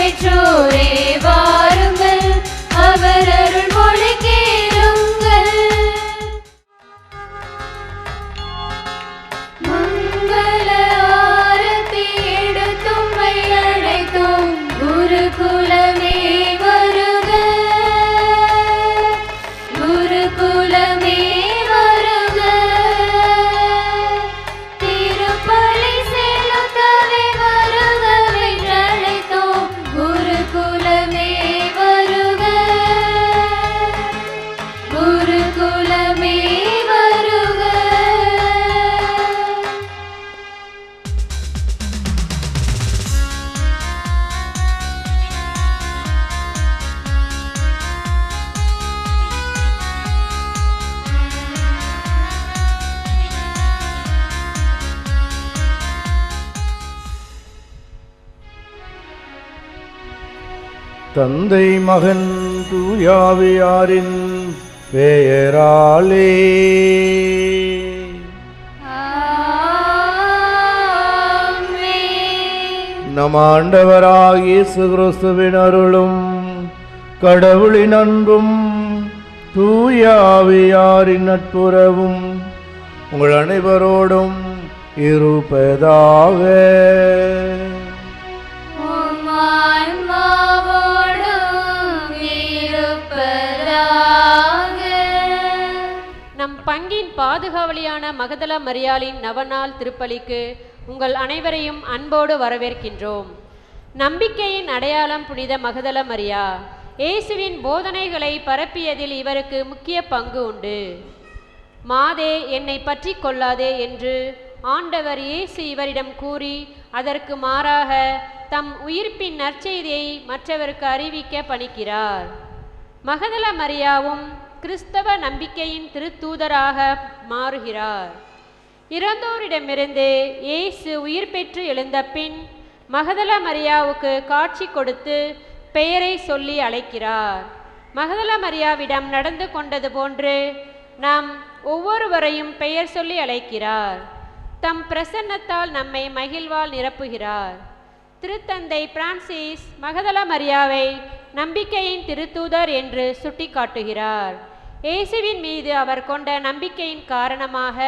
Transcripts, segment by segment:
பெற்றோரே வாருங்கள், அவர் அருள் மொழி கேளுங்கள். மங்கள ஆரத்தி எடுத்தும்மை அழைத்தோம், குருகுலமே வருக, குருகுலமே வருக. திருப்பலி செலுத்தவே வருகவே அழைத்தோம், குருகுலமே வருக, குருகுலமே வருக. தந்தை மகன் தூயாவியாரின் பெயராலே ஆமென். நம் ஆண்டவராகிய இயேசு கிறிஸ்துவின் அருளும் கடவுளின் அன்பும் தூயாவியாரின் நட்புறவும் உங்கள் அனைவரோடும் இருப்பதாக. உம் ஆன்மாவோடும் இருப்பதாக. நம் பங்கின் பாதுகாவலியான மகதல மரியாளின் நவநாள் திருப்பலிக்கு உங்கள் அனைவரையும் அன்போடு வரவேற்கின்றோம். நம்பிக்கையின் அடையாளம் புனித மகதல மரியா. இயேசுவின் போதனைகளை பரப்பியதில் இவருக்கு முக்கிய பங்கு உண்டு. மாதே, என்னை பற்றி கொள்ளாதே என்று ஆண்டவர் இயேசு இவரிடம் கூறி அதற்கு மாறாக தம் உயிர்ப்பின் நற்செய்தியை மற்றவருக்கு அறிவிக்க பணிக்கிறார். மகதல மரியாவும் கிறிஸ்தவ நம்பிக்கையின் திருத்தூதராக மாறுகிறார். இறந்தோரிடமிருந்து இயேசு உயிர் பெற்று எழுந்த பின் மகதல மரியாவுக்கு காட்சி கொடுத்து பெயரை சொல்லி அழைக்கிறார். மகதல மரியாவிடம் நடந்து கொண்டது போன்று நாம் ஒவ்வொருவரையும் பெயர் சொல்லி அழைக்கிறார். தம் பிரசன்னத்தால் நம்மை மகிழ்வால் நிரப்புகிறார். திருத்தந்தை பிரான்சிஸ் மகதல மரியாவை நம்பிக்கையின் திருத்தூதர் என்று சுட்டிக்காட்டுகிறார். இயேசுவின் மீது அவர் கொண்ட நம்பிக்கையின் காரணமாக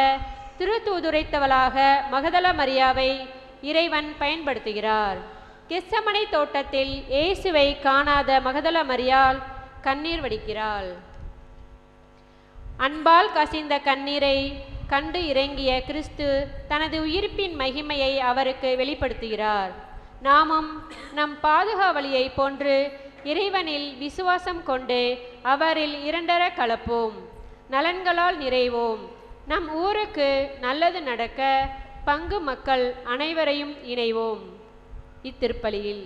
திருத்தூதுரைத்தவளாக மகதல மரியாவை இறைவன் பயன்படுத்துகிறார். கெத்சமனை தோட்டத்தில் இயேசுவை காணாத மகதல மரியாள் கண்ணீர் வடிக்கிறாள். அன்பால் கசிந்த கண்ணீரை கண்டு இறங்கிய கிறிஸ்து தனது உயிர்ப்பின் மகிமையை அவருக்கு வெளிப்படுத்துகிறார். நாமும் நம் பாதுகாவலியை போன்று இறைவனில் விசுவாசம் கொண்டு அவரில் இரண்டர கலப்போம், நலன்களால் நிறைவோம். நம் ஊருக்கு நல்லது நடக்க பங்கு மக்கள் அனைவரையும் இணைவோம். இத்திருப்பலியில்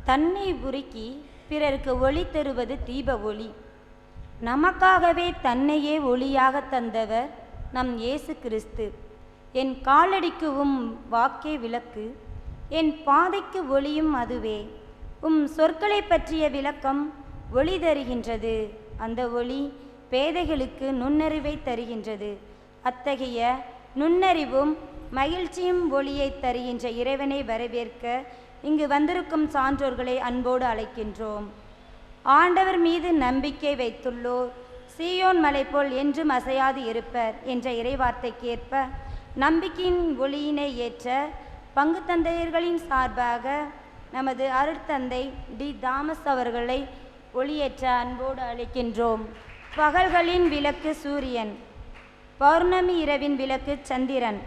தன்னை உருக்கி பிறருக்கு ஒளி தருவது தீப ஒளி. நமக்காகவே தன்னையே ஒளியாக தந்தவர் நம் இயேசு கிறிஸ்து. என் காலடிக்கு உம் வாக்கே விளக்கு, என் பாதைக்கு ஒளியும் அதுவே. உம் சொற்களை பற்றிய விளக்கம் ஒளி தருகின்றது. அந்த ஒளி பேதைகளுக்கு நுண்ணறிவை தருகின்றது. அத்தகைய நுண்ணறிவும் மகிழ்ச்சியும் ஒளியை தருகின்ற இறைவனை வரவேற்க இங்கு வந்திருக்கும் சான்றோர்களை அன்போடு அழைக்கின்றோம். ஆண்டவர் மீது நம்பிக்கை வைத்துள்ளோர் சீயோன் மலை போல் என்றும் அசையாது இருப்பர் என்ற இறைவார்த்தைக்கேற்ப நம்பிக்கையின் ஒளியினை ஏற்ற பங்கு தந்தையர்களின் சார்பாக நமது அருட்தந்தை டி தாமஸ் அவர்களை ஒளியேற்ற அன்போடு அழைக்கின்றோம். பகல்களின் விளக்கு சூரியன், பௌர்ணமி இரவின் விளக்கு சந்திரன்.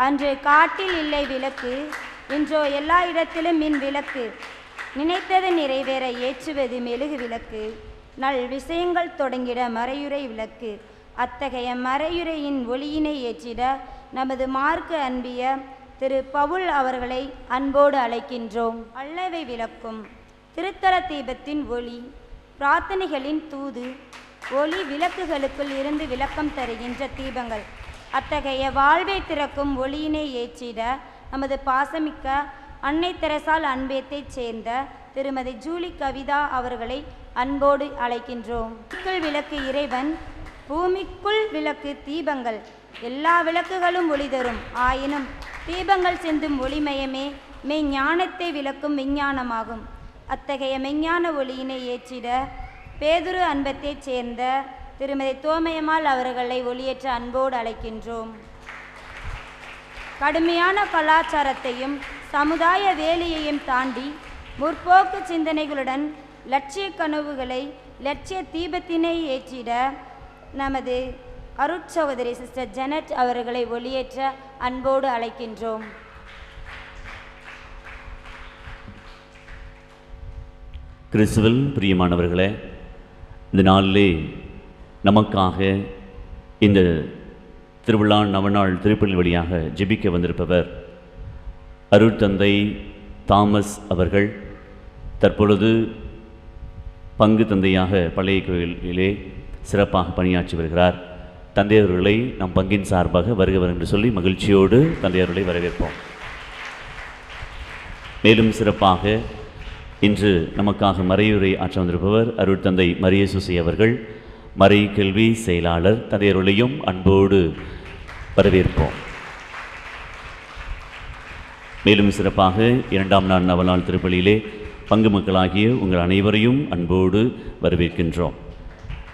அன்று காட்டில் இல்லை விளக்கு, இன்றோ எல்லா இடத்திலும் மின் விளக்கு. நினைத்தது நிறைவேற ஏற்றுவது மெழுகு விளக்கு, நல் விஷயங்கள் தொடங்கிட மறையுறை விளக்கு. அத்தகைய மறையுறையின் ஒளியினை ஏற்றிட நமது மார்க்க அன்பிய திரு பவுல் அவர்களை அன்போடு அழைக்கின்றோம். அல்லவை விளக்கும் திருத்தல தீபத்தின் ஒளி, பிரார்த்தனைகளின் தூது, ஒளி விளக்குகளுக்குள் இருந்து விளக்கம் தருகின்ற தீபங்கள். அத்தகைய வாழ்வை திறக்கும் ஒளியினை ஏற்றிட நமது பாசமிக்க அன்னை தெரசால் அன்பேத்தைச் சேர்ந்த திருமதி ஜூலி கவிதா அவர்களை அன்போடு அழைக்கின்றோம். விளக்கு இறைவன், பூமிக்குள் விளக்கு தீபங்கள். எல்லா விளக்குகளும் ஒளி தரும், ஆயினும் தீபங்கள் சிந்தும் ஒளிமயமே மெய்ஞானத்தை விளக்கும் விஞ்ஞானமாகும். அத்தகைய மெய்ஞான ஒளியினை ஏற்றிட பேதுரு அன்பத்தைச் சேர்ந்த திருமதி தோமையம்மாள் அவர்களை ஒளியேற்ற அன்போடு அழைக்கின்றோம். கடுமையான கலாச்சாரத்தையும் சமுதாய வேலையையும் தாண்டி முற்போக்கு சிந்தனைகளுடன் லட்சிய கனவுகளை லட்சிய தீபத்தினை ஏற்றிட நமது அருட்சகோதரி சிஸ்டர் ஜெனட் அவர்களை ஒளியேற்ற அன்போடு அழைக்கின்றோம். கிறிஸ்துவில் பிரியமானவர்களே, இந்த நாளிலே நமக்காக இந்த திருவிழா நவநாள் திருப்பலி வழியாக ஜெபிக்க வந்திருப்பவர் அருட்தந்தை தாமஸ் அவர்கள். தற்பொழுது பங்கு தந்தையாக பழைய கோயிலிலே சிறப்பாக பணியாற்றி வருகிறார். தந்தையவர்களை நம் பங்கின் சார்பாக வருகிறவர் என்று சொல்லி மகிழ்ச்சியோடு தந்தையவர்களை வரவேற்போம். மேலும் சிறப்பாக இன்று நமக்காக மறையுரை ஆற்ற வந்திருப்பவர் அருட்தந்தை மரிய சுசி அவர்கள், மறை கல்வி செயலாளர். தந்தையர்களையும் அன்போடு வரவேற்போம். மேலும் சிறப்பாக 2ஆம் நாள் நவநாள் திருப்பலியிலே பங்கு மக்களாகிய உங்கள் அனைவரையும் அன்போடு வரவேற்கின்றோம்.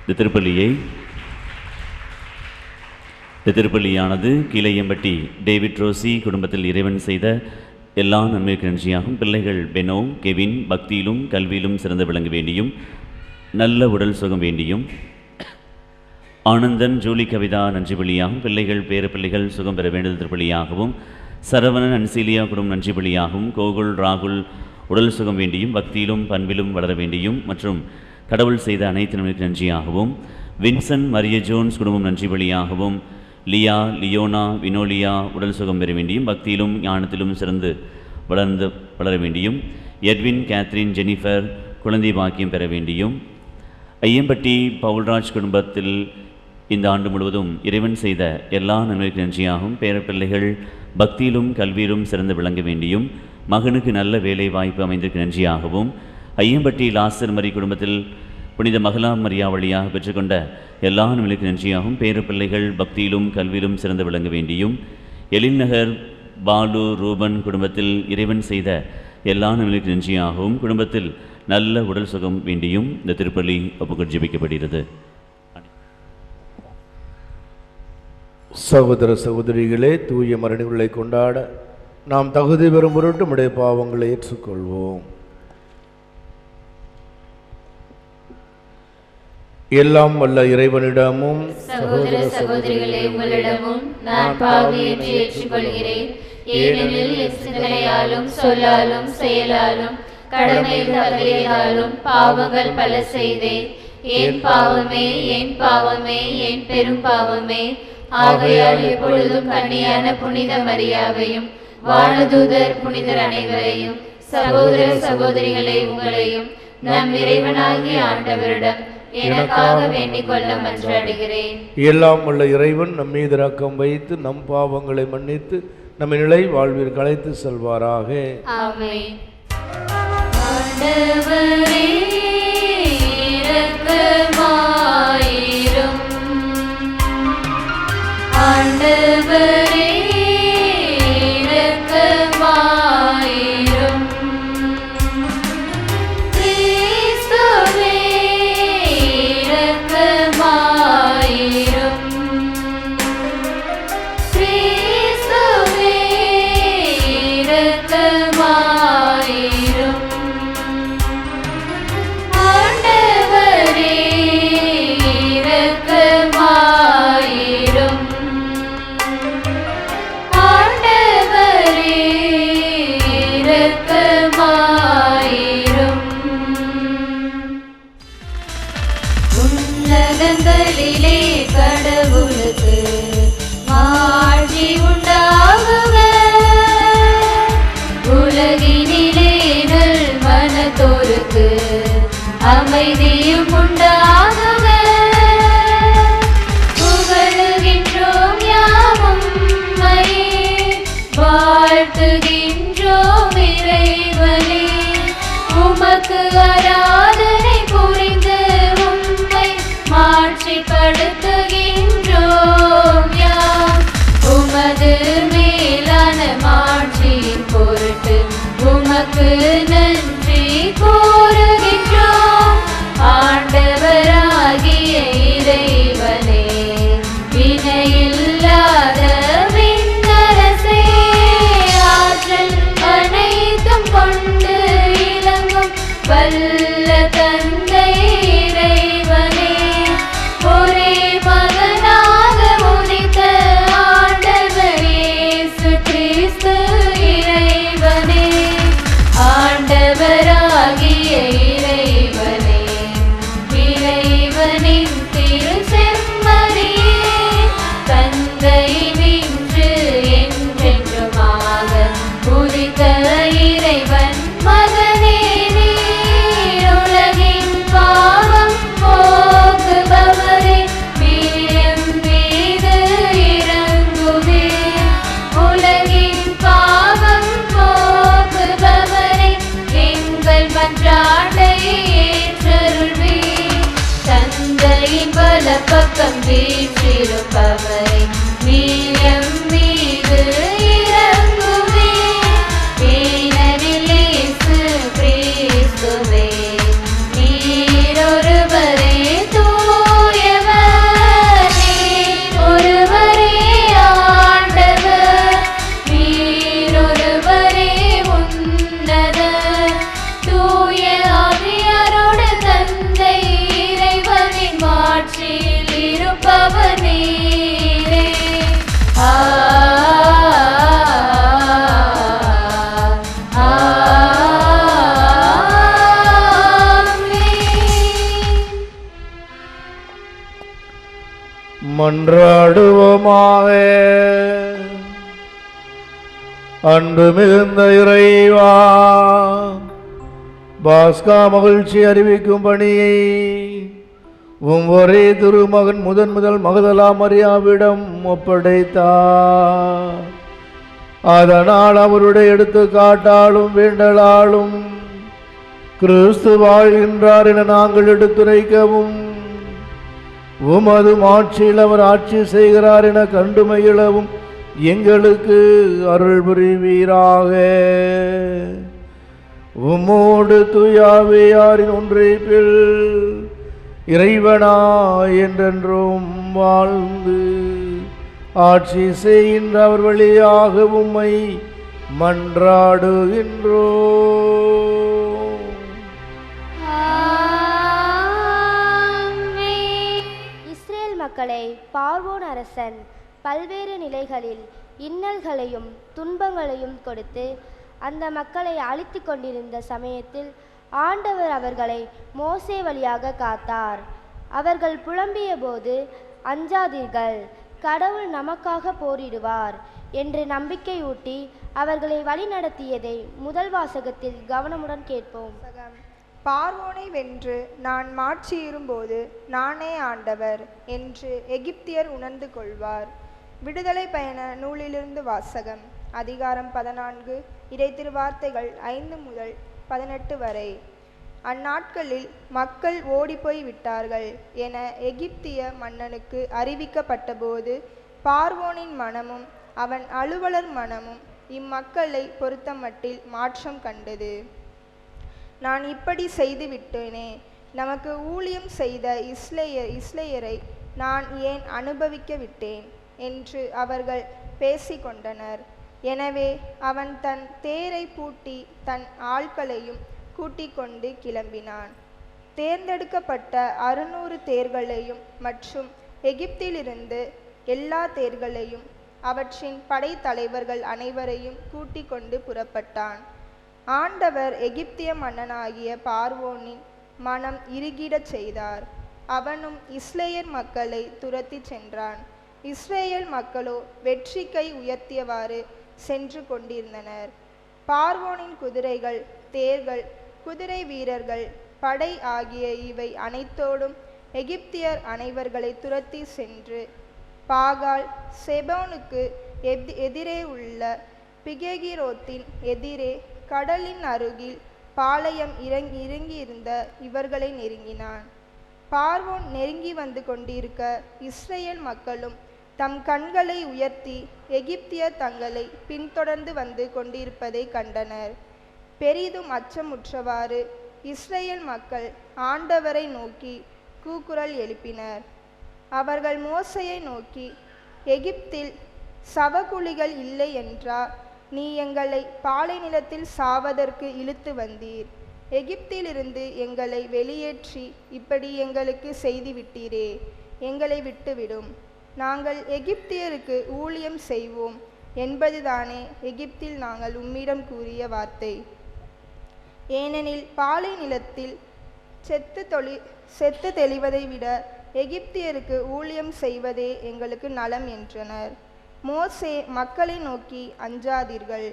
இந்த திருப்பலியானது கீழையம்பட்டி டேவிட் ரோசி குடும்பத்தில் இறைவன் செய்த எல்லா நன்மைக்கு நன்றியாகும். பிள்ளைகள் பெனோ கெவின் பக்தியிலும் கல்வியிலும் சிறந்து விளங்க வேண்டியும் நல்ல உடல் சுகம் வேண்டியும், ஆனந்தன் ஜூலி கவிதா நன்றி பலியாகவும், பிள்ளைகள் பேர பிள்ளைகள் சுகம் பெற வேண்டியது திருப்பலியாகவும், சரவணன் அன்சீலியா குடும்பம் நன்றி பலியாகவும், கோகுல் ராகுல் உடல் சுகம் வேண்டியும் பக்தியிலும் பண்பிலும் வளர வேண்டியும் மற்றும் கடவுள் செய்த அனைத்து நன்மைக்கு நன்றியாகவும், வின்சன் மரிய ஜோன்ஸ் குடும்பம் நன்றி பலியாகவும், லியா லியோனா வினோலியா உடல் சுகம் பெற வேண்டியும் பக்தியிலும் ஞானத்திலும் சிறந்து வளர வேண்டியும், எட்வின் கேத்ரின் ஜெனிஃபர் குழந்தை பாக்கியம் பெற வேண்டியும், ஐயம்பட்டி பவுல்ராஜ் குடும்பத்தில் இந்த ஆண்டு முழுவதும் இறைவன் செய்த எல்லா நன்மைக்கு நன்றியாகவும், பேரப்பிள்ளைகள் பக்தியிலும் கல்வியிலும் சிறந்து விளங்க வேண்டியும், மகனுக்கு நல்ல வேலை வாய்ப்பு அமைந்திருக்கு நன்றியாகவும், ஐயம்பட்டி லாசர் மரி குடும்பத்தில் புனித மகளா மரியா வழியாக பெற்றுக்கொண்ட எல்லா நன்மைக்கு நன்றியாகவும், பேரப்பிள்ளைகள் பக்தியிலும் கல்வியிலும் சிறந்து விளங்க வேண்டியும், எழில்நகர் பாலு ரூபன் குடும்பத்தில் இறைவன் செய்த எல்லா நன்மைக்கு நன்றியாகவும், குடும்பத்தில் நல்ல உடல் சுகம் வேண்டியும் இந்த திருப்பலி ஒப்புக்கொண்டு ஜெபிக்கப்படுகிறது. சகோதர சகோதரிகளே, தூய மரணிகளை கொண்டாட நாம் தகுதி பெறும் பொருட்டு நம்முடைய பாவங்களை ஏற்றுக்கொள்வோம். எல்லாம் வல்ல இறைவனிடமும் சகோதர சகோதரிகளே உங்களிடமும் நான் பாவியேற்று ஏற்றுக்கொள்கிறேன். ஏனெனில் என் சிந்தனையாலும் சொல்லாலும் செயலாலும் கடமை தவறியதாலும் பாவங்கள் பல செய்தேன். என் பாவமே என் பாவமே என் பெரும் பாவமே. ஆகையால் எப்பொழுதும் கன்னியான புனித மரியாவையும் வானதூதர் புனிதர் அனைவரையும் சகோதர சகோதரிகளை உங்களையும் நம் இறைவனாகிய ஆண்டவரிடம் எனக்காக வேண்டிக் கொள்ள மன்றாடுகிறேன். எல்லாம் உள்ள இறைவன் நம் மீது இரக்கம் வைத்து நம் பாவங்களை மன்னித்து நம்மை நிலை வாழ்விற்கு அழைத்து செல்வாராக. ஆமென். ஆண்டவரே இரக்கமாயிரும். ஆண்டவரே இரக்கமாயிரும். கிறிஸ்துவே இரக்கமாயிரும். கிறிஸ்துவே இரக்கமாயிரும். ஆண்டவரே இரக்கமாயிரும். ஆண்டவரே இரக்கமாயிரும். உன்னதங்களிலே கடவுளுக்கு மாட்சி உண்டாகுக. உலகினிலே நல் மனத்தோருக்கு அமைதியும் உண்டாகுக. புகழுகின்றோம் யாவும் வாழ்த்துகின்றோம் இறைவனே. உமக்கு ஆராதனை புரிந்து உம்மை மாட்சிப்படுத்துகின்றோம் யாம். உமது மேலான மாட்சியின் பொருட்டு நின் திரு செம்மறியே தந்தை நின்று என்றென்றுமாக உதித்த இறைவன் மகனே நீர் உலகின் பாவம் போக்குபவரே எம் மீது இறங்குவே உலகின் பாவம் போக்குபவரே எங்கள் மன்றாட்டை ஏற்றருள்வே தந்தையின் வலப்பக்கம் வீற்றிருப்பவரே நீர் எம் மீது இறங்குவே ஏனெனில் இயேசு கிறிஸ்துவே நீர் ஒருவரே தூயவர் நீர் ஒருவரே ஆண்டவர் நீர் ஒருவரே உன்னதர் தூய ஆவியாரோடு தந்தை இறைவனின் மாட்சியில் இருப்பவர் நீரே மன்றாடுவோமாக. அன்பு மிகுந்த இறைவா, பாஸ்கா மகிழ்ச்சி அறிவிக்கும் பணியை ஒரே திருமகன் முதல் மகதலா மரியாவிடம் ஒப்படைத்தார். அதனால் அவருடைய எடுத்துக்காட்டாலும் வேண்டலாலும் கிறிஸ்து வாழ்கின்றார் என நாங்கள் எடுத்துரைக்கவும் உமது ஆட்சியில் அவர் ஆட்சி செய்கிறார் என கண்டு மகிழவும் எங்களுக்கு அருள் புரிவீராக. உம்மோடு தூயாவியாரின் ஒன்றைப்பில் இறைவனா என்றென்றும் வாழ்ந்து ஆட்சி செய்கின்ற அவர் வழியாக உம்மை மன்றாடுகின்றோம். இஸ்ரேல் மக்களை பார்வோன் அரசன் பல்வேறு நிலைகளில் இன்னல்களையும் துன்பங்களையும் கொடுத்து அந்த மக்களை அழித்து கொண்டிருந்த சமயத்தில் ஆண்டவர் அவர்களை மோசே வழியாக காத்தார். அவர்கள் புலம்பிய போது, அஞ்சாதீர்கள், கடவுள் நமக்காக போரிடுவார் என்று நம்பிக்கையூட்டி அவர்களை வழிநடத்தியதை முதல் வாசகத்தில் கவனமுடன் கேட்போம். பார்வோனை வென்று நான் மாட்சியிரும்போது நானே ஆண்டவர் என்று எகிப்தியர் உணர்ந்து கொள்வார். விடுதலை பயண நூலிலிருந்து வாசகம். அதிகாரம் 14, இறை திருவார்த்தைகள் 5 முதல் 18 வரை. அந்நாட்களில் மக்கள் ஓடிப்போய் விட்டார்கள் என எகிப்திய மன்னனுக்கு அறிவிக்கப்பட்டபோது பார்வோனின் மனமும் அவன் அலுவலர் மனமும் இம்மக்களை பொறுத்தமட்டில் மாற்றம் கண்டது. நான் இப்படி செய்து விட்டேனே, நமக்கு ஊழியம் செய்த இஸ்ரேயரை நான் ஏன் அனுபவிக்க விட்டேன் என்று அவர்கள் பேசிக்கொண்டனர். எனவே அவன் தன் தேரை பூட்டி தன் ஆட்களையும் கூட்டிக் கொண்டு கிளம்பினான். தேர்ந்தெடுக்கப்பட்ட 600 தேர்களையும் மற்றும் எகிப்திலிருந்து எல்லா தேர்களையும் அவற்றின் படைத்தலைவர்கள் அனைவரையும் கூட்டிக் கொண்டு புறப்பட்டான். ஆண்டவர் எகிப்திய மன்னனாகிய பார்வோனின் மனம் இறுகிடச் செய்தார். அவனும் இஸ்ரேல் மக்களை துரத்தி சென்றான். இஸ்ரேல் மக்களோ வெற்றி கை உயர்த்தியவாறு சென்று கொண்டிருந்தனர். பார்வோனின் குதிரைகள், தேர்கள், குதிரை வீரர்கள், படை ஆகிய இவை அனைத்தோடும் எகிப்தியர் அனைவர்களை துரத்தி சென்று பாகால் செபோனுக்கு எதிரே உள்ள பிகேகிரோத்தின் எதிரே கடலின் அருகில் பாளையம் இறங்கியிருந்த இவர்களை நெருங்கினான். பார்வோன் நெருங்கி வந்து கொண்டிருக்க இஸ்ரேல் மக்களும் தம் கண்களை உயர்த்தி எகிப்தியர் தங்களை பின்தொடர்ந்து வந்து கொண்டிருப்பதை கண்டனர். பெரிதும் அச்சமுற்றவாறு இஸ்ரேல் மக்கள் ஆண்டவரை நோக்கி கூக்குரல் எழுப்பினர். அவர்கள் மோசேயை நோக்கி, எகிப்தில் சவக்குழிகள் இல்லை என்றா நீ எங்களை பாலை நிலத்தில் சாவதற்கு இழுத்து வந்தீர்? எகிப்திலிருந்து எங்களை வெளியேற்றி இப்படி எங்களுக்கு செய்துவிட்டீரே, எங்களை விட்டுவிடும், நாங்கள் எகிப்தியருக்கு ஊழியம் செய்வோம் என்பதுதானே எகிப்தில் நாங்கள் உம்மிடம் கூறிய வார்த்தை. ஏனெனில் பாலை நிலத்தில் செத்து தெளிவதை விட எகிப்தியருக்கு ஊழியம் செய்வதே எங்களுக்கு நலம் என்றனர். மோசே மக்களை நோக்கி, அஞ்சாதீர்கள்,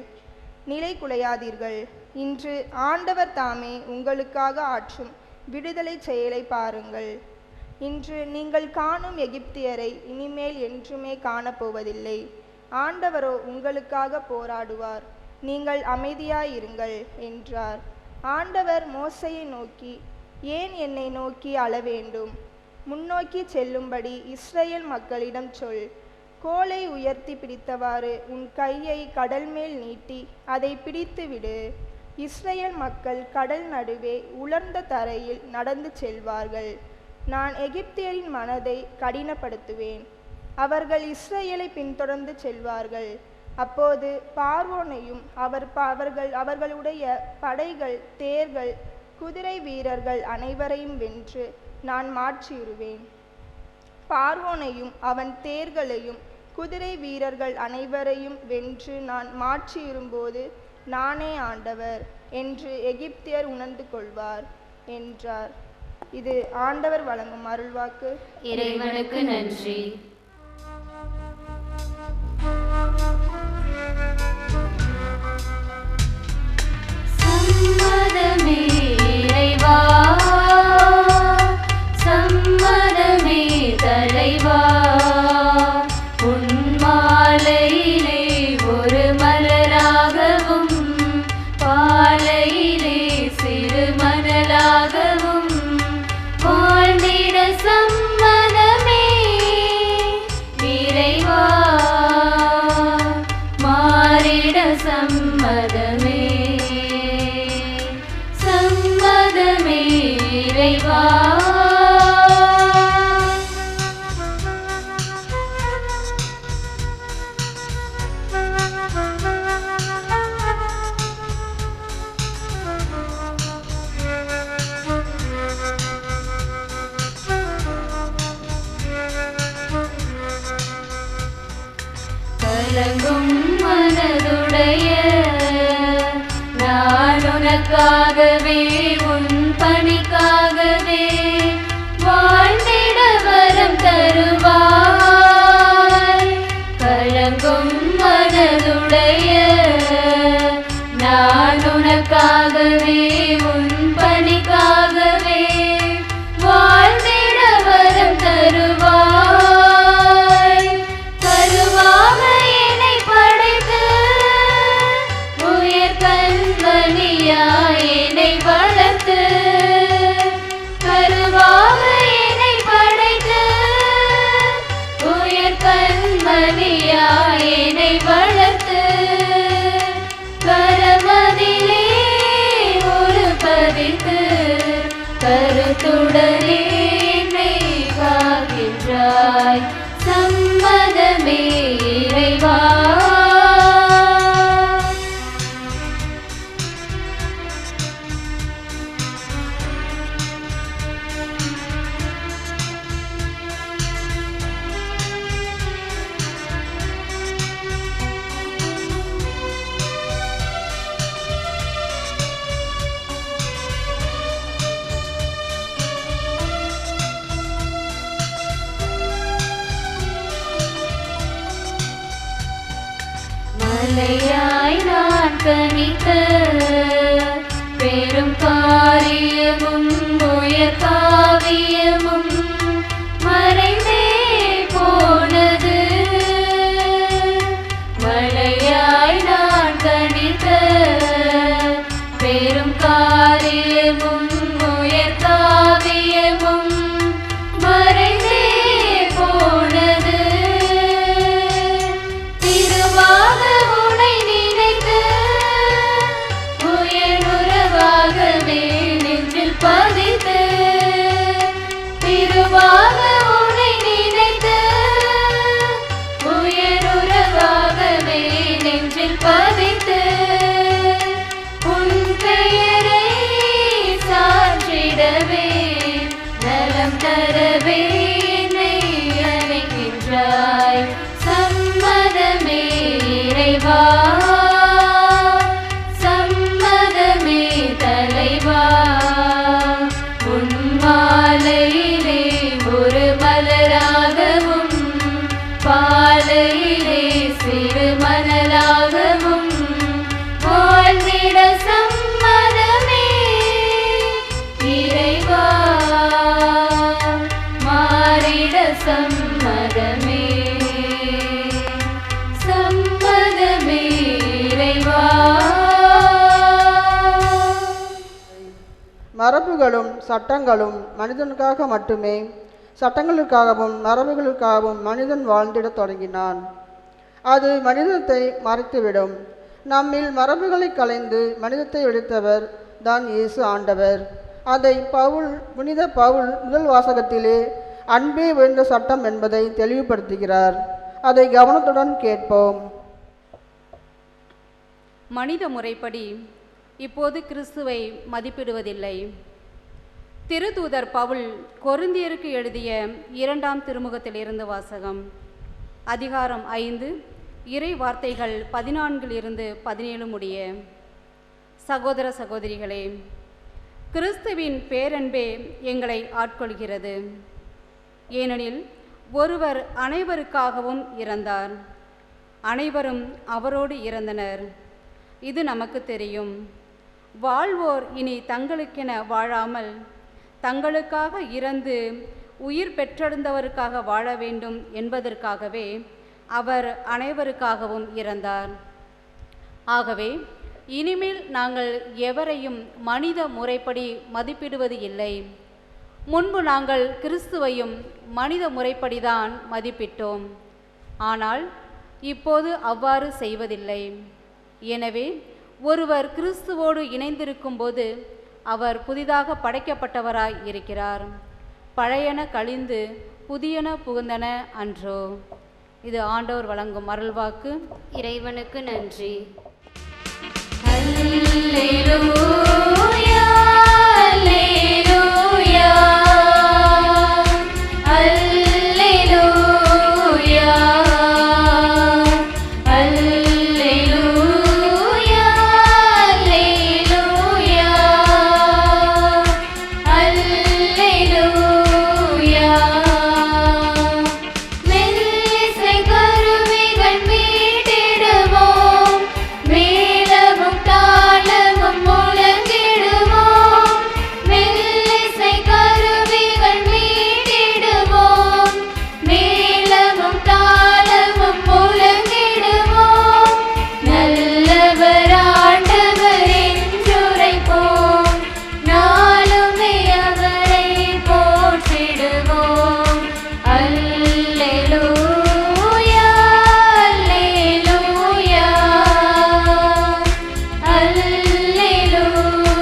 நிலை குலையாதீர்கள். இன்று ஆண்டவர் தாமே உங்களுக்காக ஆற்றும் விடுதலை செயலை பாருங்கள். இன்று நீங்கள் காணும் எகிப்தியரை இனிமேல் என்றுமே காணப்போவதில்லை. ஆண்டவரோ உங்களுக்காக போராடுவார். நீங்கள் அமைதியாயிருங்கள் என்றார். ஆண்டவர் மோசேயை நோக்கி, ஏன் என்னை நோக்கி அழ வேண்டும்? முன்னோக்கி செல்லும்படி இஸ்ரேல் மக்களிடம் சொல். கோலை உயர்த்தி பிடித்தவாறு உன் கையை கடல் மேல் நீட்டி அதை பிடித்து விடு. இஸ்ரேல் மக்கள் கடல் நடுவே உலர்ந்த தரையில் நடந்து செல்வார்கள். நான் எகிப்தியரின் மனதை கடினப்படுத்துவேன். அவர்கள் இஸ்ரேலை பின்தொடர்ந்து செல்வார்கள். அப்போது பார்வோனையும் அவர்களுடைய படைகள், தேர்கள், குதிரை வீரர்கள் அனைவரையும் வென்று நான் மாற்றியுறுவேன். பார்வோனையும் அவன் தேர்களையும் குதிரை வீரர்கள் அனைவரையும் வென்று நான் மாற்றியுறும்போது நானே ஆண்டவர் என்று எகிப்தியர் உணர்ந்து கொள்வார் என்றார். இது ஆண்டவர் வழங்கும் அருள்வாக்கு. இறைவனுக்கு நன்றி. சம்மதமே இறைவா, சம்மதமே தலைவா, உன் மாலையிலே ஒரு மலராகவும் பாலையிலே சிறு மணலாகவும் வாழ்ந்திட சம்மதமே இறைவா, மாறிட சம்மதமே, சம்மதமே இறைவா. கலங்கும் மனதுடைய நான் உனக்காகவே உன் பணிக்காகவே வாழ்ந்திட வரம் தருவாய். கலங்கும் மனதுடைய நான் உனக்காகவே உன் பணிக்காகவே வாழ்ந்திட வரம் தருவாய். கருவாக என்னை படைத்து உயர் கண்மணியாய் என்னை வளர்த்து, கருவாக என்னை படைத்து உயர் கண்மணியாய் என்னை வளர்த்து, கரமதிலே ஒரு பதித்து கருத்துடனே என்னை காக்கின்றாய். சம்மதமே இறைவா. மலையாய் நான் கனித்த பெரும் காரியமும் உயர் காவியமும் மறைந்தே போனது. மலையாய் நான் கனித்த பெரும் காரியமும் உயர் காவியமும் மறைந்தே போனது. திருவாக உனை நினைத்து உயர் உறவாகவே நெஞ்சில் பதித்து, சம்மதமே சம்மதமே இறைவா. மரபுகளும் சட்டங்களும் மனிதனுக்காக மட்டுமே, சட்டங்களுக்காகவும் மரபுகளுக்காகவும் மனிதன் வாழ்ந்திடத் தொடங்கினான். அது மனிதத்தை மறைத்துவிடும். நம்மில் மரபுகளை கலைந்து மனிதத்தை எடுத்தவர் தான் இயேசு ஆண்டவர். அதை புனித பவுல் முதல் வாசகத்திலே அன்பே உயர்ந்த சட்டம் என்பதை தெளிவுபடுத்துகிறார். அதை கவனத்துடன் கேட்போம். மனித முறைப்படி இப்போது கிறிஸ்துவை மதிப்பிடுவதில்லை. திருதூதர் பவுல் கொரிந்தியருக்கு எழுதிய 2ஆம் திருமுகத்திலிருந்து வாசகம். அதிகாரம் 5 இறை வார்த்தைகள் 14-17 முடிய. சகோதர சகோதரிகளே, கிறிஸ்துவின் பேரன்பே எங்களை ஆட்கொள்கிறது. ஏனெனில் ஒருவர் அனைவருக்காகவும் இறந்தார், அனைவரும் அவரோடு இறந்தனர். இது நமக்கு தெரியும். வாழ்வோர் இனி தங்களுக்கென வாழாமல் தங்களுக்காக இறந்து உயிர் பெற்றெழுந்தவருக்காக வாழ வேண்டும் என்பதற்காகவே அவர் அனைவருக்காகவும் இறந்தார். ஆகவே இனிமேல் நாங்கள் எவரையும் மனித முறைப்படி மதிப்பிடுவது இல்லை. முன்பு நாங்கள் கிறிஸ்துவையும் மனித முறைப்படிதான் மதிப்பிட்டோம். ஆனால் இப்போது அவ்வாறு செய்வதில்லை. எனவே ஒருவர் கிறிஸ்துவோடு இணைந்திருக்கும் போது அவர் புதிதாக படைக்கப்பட்டவராய் இருக்கிறார். பழையன கழிந்து புதியன புகுந்தன அன்றோ. இது ஆண்டவர் வழங்கும் அருள்வாக்கு. இறைவனுக்கு நன்றி. அல்லேலூயா அல்லேலூயா அல்லேலூயா அல்லேலூயா அல்லேலூயா. மெல்லிசை கருவிகள் மீட்டிடுவோம், மேளமும் தாளமும் முழங்கிடுவோம். மெல்லிசை கருவிகள் மீட்டிடுவோம், மேளமும் தாளமும் முழங்கிடுவோம். நல்லவர் ஆண்டவர் என்றுரைப்போம், நாளுமே அவரை போற்றிடுவோம். அல்லேலூயா அல்லேலூயா அல்லேலூயா.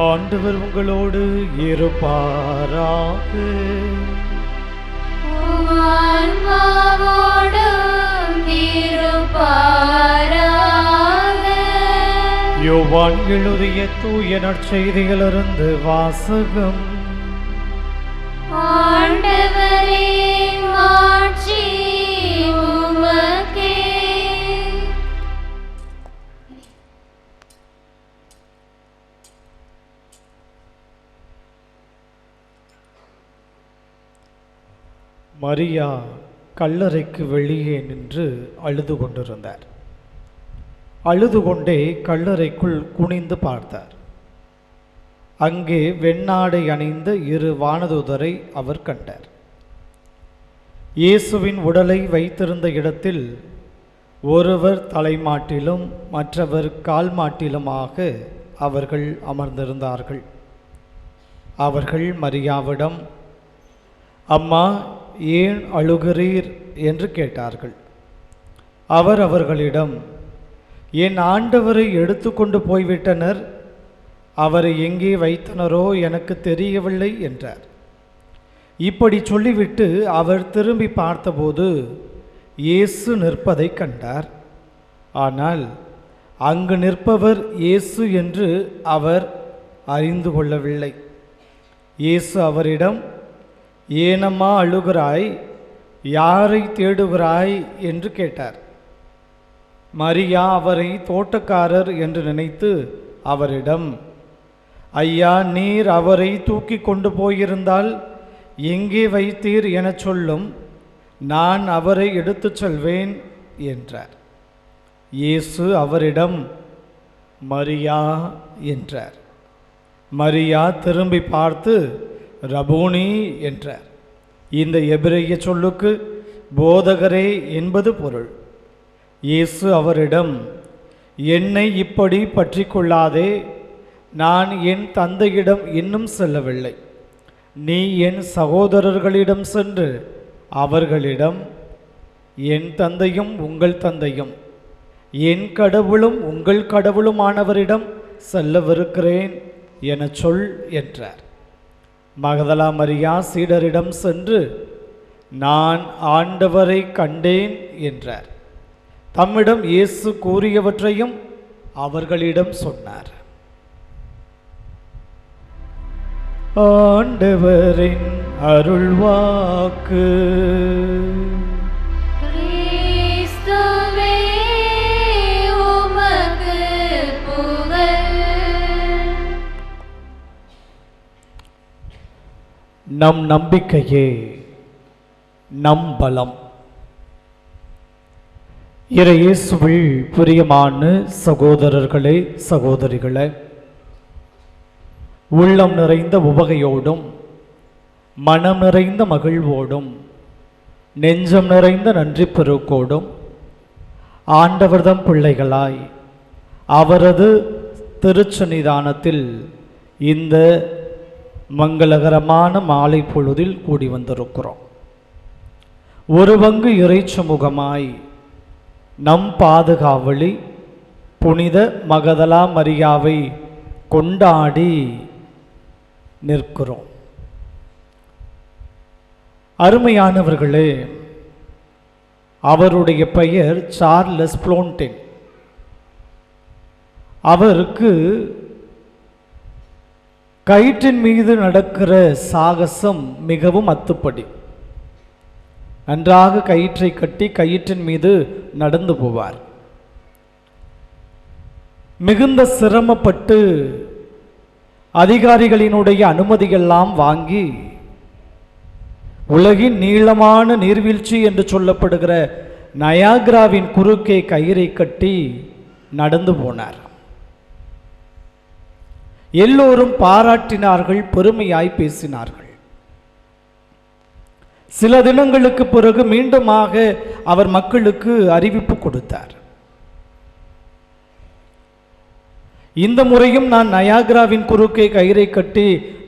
ஆண்டவர் உங்களோடு இருப்பாராக. ஆன்மாவோடும் இருப்பாராக. யோவான் எழுதிய தூய நற்செய்தியிலிருந்து வாசகம். ஆண்டவரே மாட்சி உமக்கே. மரியா கல்லறைக்கு வெளியே நின்று அழுது கொண்டிருந்தார். அழுது கொண்டே கல்லறைக்குள் குனிந்து பார்த்தார். அங்கே வெண்ணாடை அணிந்த 2 வானதூதரை அவர் கண்டார். இயேசுவின் உடலை வைத்திருந்த இடத்தில் ஒருவர் தலைமாட்டிலும் மற்றவர் கால் மாட்டிலுமாக அவர்கள் அமர்ந்திருந்தார்கள். அவர்கள் மரியாவிடம், அம்மா, ஏன் அழுகிறீர் என்று கேட்டார்கள். அவர் அவர்களிடம், என் ஆண்டவரை எடுத்துக்கொண்டு போய்விட்டனர், அவரை எங்கே வைத்தனரோ எனக்கு தெரியவில்லை என்றார். இப்படி சொல்லிவிட்டு அவர் திரும்பி பார்த்தபோது இயேசு நிற்பதை கண்டார். ஆனால் அங்கு நிற்பவர் இயேசு என்று அவர் அறிந்து கொள்ளவில்லை. இயேசு அவரிடம், ஏனம்மா அழுகிறாய், யாரை தேடுகிறாய் என்று கேட்டார். மரியா அவரை தோட்டக்காரர் என்று நினைத்து அவரிடம், ஐயா, நீர் அவரை தூக்கி கொண்டு போயிருந்தால் எங்கே வைத்தீர் எனச் சொல்லும், நான் அவரை எடுத்துச் செல்வேன் என்றார். இயேசு அவரிடம், மரியா என்றார். மரியா திரும்பி பார்த்து ரபூனி என்றார். இந்த எபிரேய சொல்லுக்கு போதகரே என்பது பொருள். இயேசு அவரிடம், என்னை இப்படி பற்றி கொள்ளாதே, நான் என் தந்தையிடம் இன்னும் செல்லவில்லை. நீ என் சகோதரர்களிடம் சென்று அவர்களிடம், என் தந்தையும் உங்கள் தந்தையும் என் கடவுளும் உங்கள் கடவுளுமானவரிடம் செல்லவிருக்கிறேன் என சொல் என்றார். மகதலா மரியா சீடரிடம் சென்று, நான் ஆண்டவரை கண்டேன் என்றார். தம்மிடம் இயேசு கூறியவற்றையும் அவர்களிடம் சொன்னார். ஆண்டவரின் அருள்வாக்கு. கிறிஸ்துவே உமக்கு புகழ். நம் நம்பிக்கையே நம் பலம். இயேசுவில் பிரியமான சகோதரர்களே, சகோதரிகளே, உள்ளம் நிறைந்த உவகையோடும் மனம் நிறைந்த மகிழ்வோடும் நெஞ்சம் நிறைந்த நன்றி பெருக்கோடும் ஆண்டவர்தம் பிள்ளைகளாய் அவரது திருச்சன்னிதானத்தில் இந்த மங்களகரமான மாலை பொழுதில் கூடி வந்திருக்கிறோம். ஒரு பங்கு இறைச்சமூகமாய் நம் பாதுகாவலி புனித மகதலா மரியாவை கொண்டாடி நிற்கிறோம். அருமையானவர்களே, அவருடைய பெயர் சார்லஸ் புளோன்டின். அவருக்கு கயிற்றின் மீது நடக்கிற சாகசம் மிகவும் அத்துப்படி. நன்றாக கயிற்றை கட்டி கயிற்றின் மீது நடந்து போவார். மிகுந்த சிரமப்பட்டு அதிகாரிகளினுடைய அனுமதியெல்லாம் வாங்கி உலகின் நீளமான நீர்வீழ்ச்சி என்று சொல்லப்படுகிற நயாகராவின் குறுக்கே கயிறை கட்டி நடந்து போனார். எல்லோரும் பாராட்டினார்கள், பெருமையாய் பேசினார்கள். சில தினங்களுக்கு பிறகு மீண்டுமாக அவர் மக்களுக்கு அறிவிப்பு கொடுத்தார். இந்த முறையும் நான் நயாகராவின் குறுக்கே கயிறை கட்டி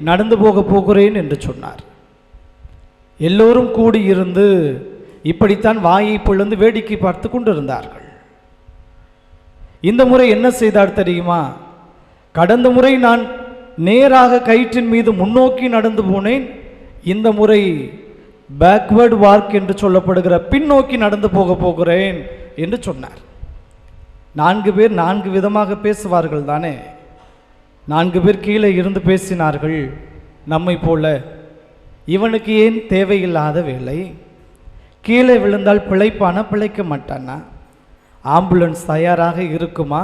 நடந்து போகிறேன் என்று சொன்னார். எல்லோரும் கூடியிருந்து இப்படித்தான் வாயை பொழுந்து வேடிக்கை பார்த்து கொண்டிருந்தார்கள். இந்த முறை என்ன செய்தார் தெரியுமா? கடந்த முறை நான் நேராக கயிற்றின் மீது முன்னோக்கி நடந்து போனேன், இந்த முறை பேக்வேர்டு வார்க் என்று சொல்லப்படுகிற பின்னோக்கி நடந்து போகிறேன் என்று சொன்னார். 4 பேர் 4 விதமாக பேசுவார்கள் தானே. 4 பேர் கீழே இருந்து பேசினார்கள். நம்மை போல, இவனுக்கு ஏன் தேவையில்லாத வேலை, கீழே விழுந்தால் பிழைப்பானா பிழைக்க மாட்டானா, ஆம்புலன்ஸ் தயாராக இருக்குமா,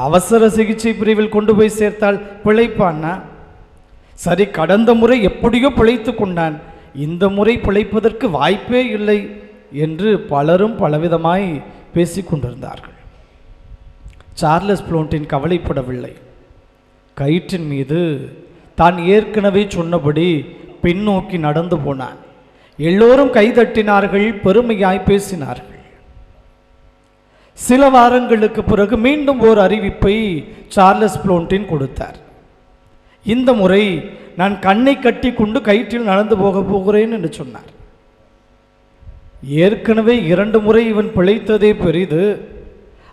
அவசர சிகிச்சை பிரிவில் கொண்டு போய் சேர்த்தால் பிழைப்பானா, சரி கடந்த முறை எப்படியோ பிழைத்து கொண்டான், இந்த முறை பிழைப்பதற்கு வாய்ப்பே இல்லை என்று பலரும் பலவிதமாய் பேசிக்கொண்டிருந்தார்கள். சார்லஸ் புளோன்டின் கவலைப்படவில்லை. கயிற்றின் மீது தான் ஏற்கனவே சொன்னபடி பின்னோக்கி நடந்து போனான். எல்லோரும் கைதட்டினார்கள், பெருமையாய் பேசினார்கள். சில வாரங்களுக்கு பிறகு மீண்டும் ஒரு அறிவிப்பை சார்லஸ் புளோன்டின் கொடுத்தார். இந்த முறை நான் கண்ணை கட்டி கொண்டு கயிற்றில் நடந்து போகிறேன் என்று சொன்னார். ஏற்கனவே 2 முறை இவன் பிழைத்ததே பெரிது.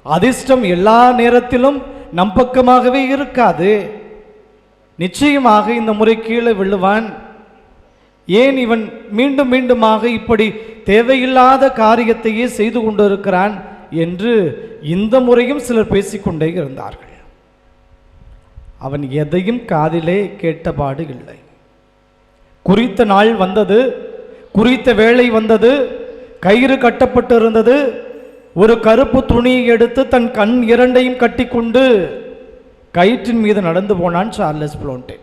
அதிர்ஷ்டம் எல்லா நேரத்திலும் நம் பக்கமாகவே இருக்காது. நிச்சயமாக இந்த முறை கீழே விழுவான். ஏன் இவன் மீண்டும் மீண்டுமாக இப்படி தேவையில்லாத காரியத்தையே செய்து கொண்டிருக்கிறான் என்று இந்த முறையும் சிலர் பேசிக்கொண்டே இருந்தார்கள். அவன் எதையும் காதிலே கேட்டபாடு இல்லை. குறித்த நாள் வந்தது, குறித்த வேளை வந்தது, கயிறு கட்டப்பட்டு இருந்தது. ஒரு கருப்பு துணியை எடுத்து தன் கண் 2ஐயும் கட்டி கொண்டு கயிற்றின் மீது நடந்து போனான் சார்லஸ் புளோன்டின்.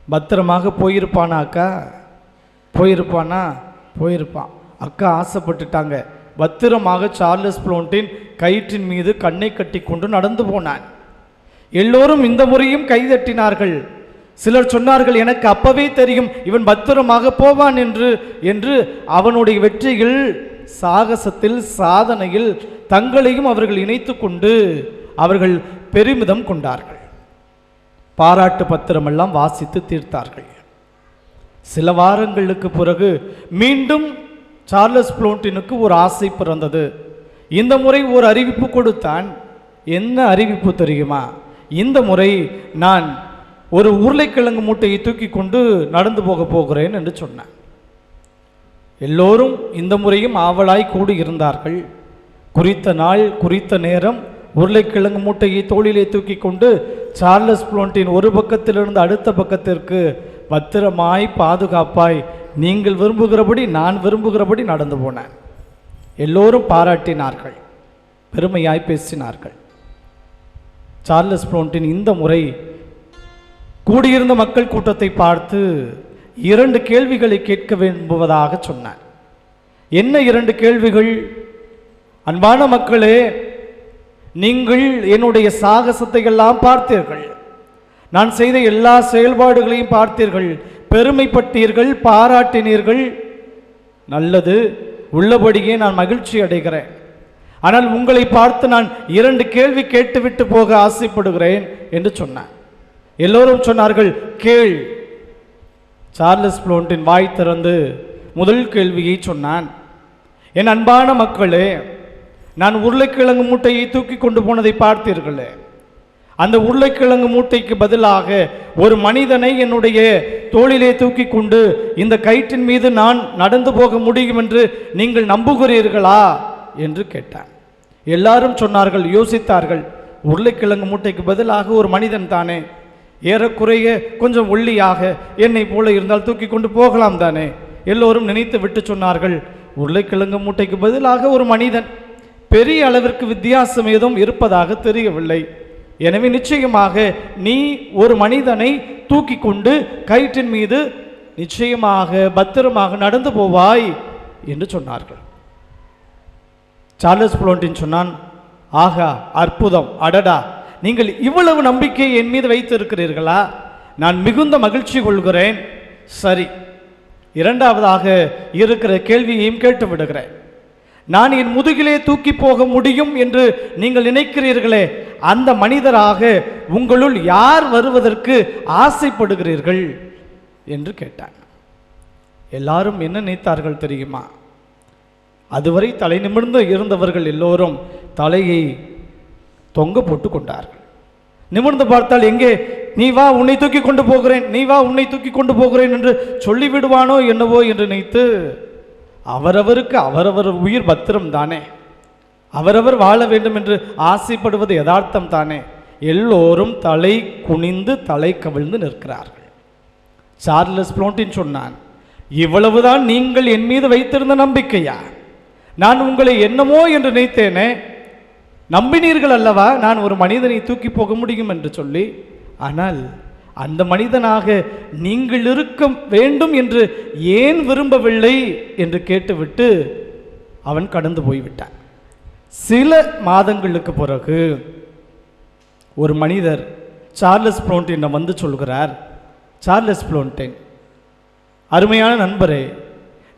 பத்திரமாக போயிருப்பானா அக்கா? போயிருப்பானா? போயிருப்பான். அக்கா ஆசைப்பட்டுட்டாங்க. பத்திரமாக சார்லஸ் புளோன்டின் கயிற்றின் மீது கண்ணை கட்டி கொண்டு நடந்து போனான். எல்லோரும் இந்த முறையும் கைதட்டினார்கள். சிலர் சொன்னார்கள், எனக்கு அப்பவே தெரியும் இவன் பத்திரமாக போவான் என்று அவனுடைய வெற்றியில், சாகசத்தில், சாதனையில் தங்களையும் அவர்கள் இணைத்து கொண்டு அவர்கள் பெருமிதம் கொண்டார்கள். பாராட்டு பத்திரமெல்லாம் வாசித்து தீர்த்தார்கள். சில வாரங்களுக்கு பிறகு மீண்டும் சார்லஸ் புளோண்டினுக்கு ஒரு ஆசை பிறந்தது. இந்த முறை ஒரு அறிவிப்பு கொடுத்தான். என்ன அறிவிப்பு தெரியுமா? இந்த முறை நான் ஒரு உருளைக்கிழங்கு மூட்டையை தூக்கி கொண்டு நடந்து போகிறேன் என்று சொன்னான். எல்லோரும் இந்த முறையும் ஆவலாய் கூடி இருந்தார்கள். குறித்த நாள், குறித்த நேரம், உருளைக்கிழங்கு மூட்டையை தோளிலே தூக்கி கொண்டு சார்லஸ் புளோண்டின் ஒரு பக்கத்திலிருந்து அடுத்த பக்கத்திற்கு பத்திரமாய், பாதுகாப்பாய், நீங்கள் விரும்புகிறபடி, நான் விரும்புகிறபடி நடந்து போனேன். எல்லோரும் பாராட்டினார்கள், பெருமையாய் பேசினார்கள். சார்லஸ் புளோண்டின் இந்த முறை கூடியிருந்த மக்கள் கூட்டத்தை பார்த்து 2 கேள்விகளை கேட்க விரும்புவதாக சொன்னார். என்ன 2 கேள்விகள்? அன்பான மக்களே, நீங்கள் என்னுடைய சாகசத்தை எல்லாம் பார்த்தீர்கள், நான் செய்த எல்லா செயல்பாடுகளையும் பார்த்தீர்கள், பெருமைப்பட்டீர்கள், பாராட்டினீர்கள். நல்லது, உள்ளபடியே நான் மகிழ்ச்சி அடைகிறேன். ஆனால் உங்களை பார்த்து நான் 2 கேள்வி கேட்டுவிட்டு போக ஆசைப்படுகிறேன் என்று சொன்னான். எல்லோரும் சொன்னார்கள், கேள். சார்லஸ் புளோண்டின் வாய் திறந்து முதல் கேள்வியை சொன்னான். என் அன்பான மக்களே, நான் உருளைக்கிழங்கு மூட்டையை தூக்கி கொண்டு போனதை பார்த்தீர்களே, அந்த உருளைக்கிழங்கு மூட்டைக்கு பதிலாக ஒரு மனிதனை என்னுடைய தோளிலே தூக்கி கொண்டு இந்த கயிற்றின் மீது நான் நடந்து போக முடியும் என்று நீங்கள் நம்புகிறீர்களா என்று கேட்டான். எல்லாரும் சொன்னார்கள், யோசித்தார்கள், உருளைக்கிழங்கு மூட்டைக்கு பதிலாக ஒரு மனிதன் தானே, ஏறக்குறைய கொஞ்சம் ஒல்லியாக என்னை போல இருந்தால் தூக்கி கொண்டு போகலாம் தானே. எல்லோரும் நினைத்து விட்டு சொன்னார்கள், உருளைக்கிழங்கு மூட்டைக்கு பதிலாக ஒரு மனிதன், பெரிய அளவிற்கு வித்தியாசம் ஏதும் இருப்பதாக தெரியவில்லை. எனவே நிச்சயமாக நீ ஒரு மனிதனை தூக்கி கொண்டு கயிற்றின் மீது நிச்சயமாக பத்திரமாக நடந்து போவாய் என்று சொன்னார்கள். சார்லஸ் புளோண்டின் சொன்னான், ஆகா, அற்புதம், அடடா, நீங்கள் இவ்வளவு நம்பிக்கை என் மீது வைத்திருக்கிறீர்களா? நான் மிகுந்த மகிழ்ச்சி கொள்கிறேன். சரி, இரண்டாவதாக இருக்கிற கேள்வியையும் கேட்டு விடுகிறேன். நான் என் முதுகிலே தூக்கி போக முடியும் என்று நீங்கள் நினைக்கிறீர்களே, அந்த மனிதராக உங்களுள் யார் வருவதற்கு ஆசைப்படுகிறீர்கள் என்று கேட்டான். எல்லாரும் என்ன நினைத்தார்கள் தெரியுமா? அதுவரை தலை நிமிர்ந்து இருந்தவர்கள் எல்லோரும் தலையை தொங்க போட்டு கொண்டார்கள். நிமிர்ந்து பார்த்தால், எங்கே, நீ வா, உன்னை தூக்கி கொண்டு போகிறேன், நீ வா, உன்னை தூக்கி கொண்டு போகிறேன் என்று சொல்லிவிடுவானோ என்னவோ என்று நினைத்து, அவரவருக்கு அவரவர் உயிர் பத்திரம் தானே, அவரவர் வாழ வேண்டும் என்று ஆசைப்படுவது யதார்த்தம் தானே. எல்லோரும் தலை குனிந்து தலை கவிழ்ந்து நிற்கிறார்கள். சார்லஸ் புளோண்டின் சொன்னான், இவ்வளவுதான் நீங்கள் என் மீது வைத்திருந்த நம்பிக்கையா? நான் உங்களை என்னமோ என்று நினைத்தேனே, நம்பினீர்கள் அல்லவா நான் ஒரு மனிதனை தூக்கி போக முடியும் என்று சொல்லி. ஆனால் அந்த மனிதனாக நீங்கள் இருக்க வேண்டும் என்று ஏன் விரும்பவில்லை என்று கேட்டுவிட்டு அவன் கடந்து போய்விட்டான். சில மாதங்களுக்கு பிறகு ஒரு மனிதர் சார்லஸ் புளோண்டின் வந்து சொல்கிறார், சார்லஸ் புளோண்டின், அருமையான நண்பரே,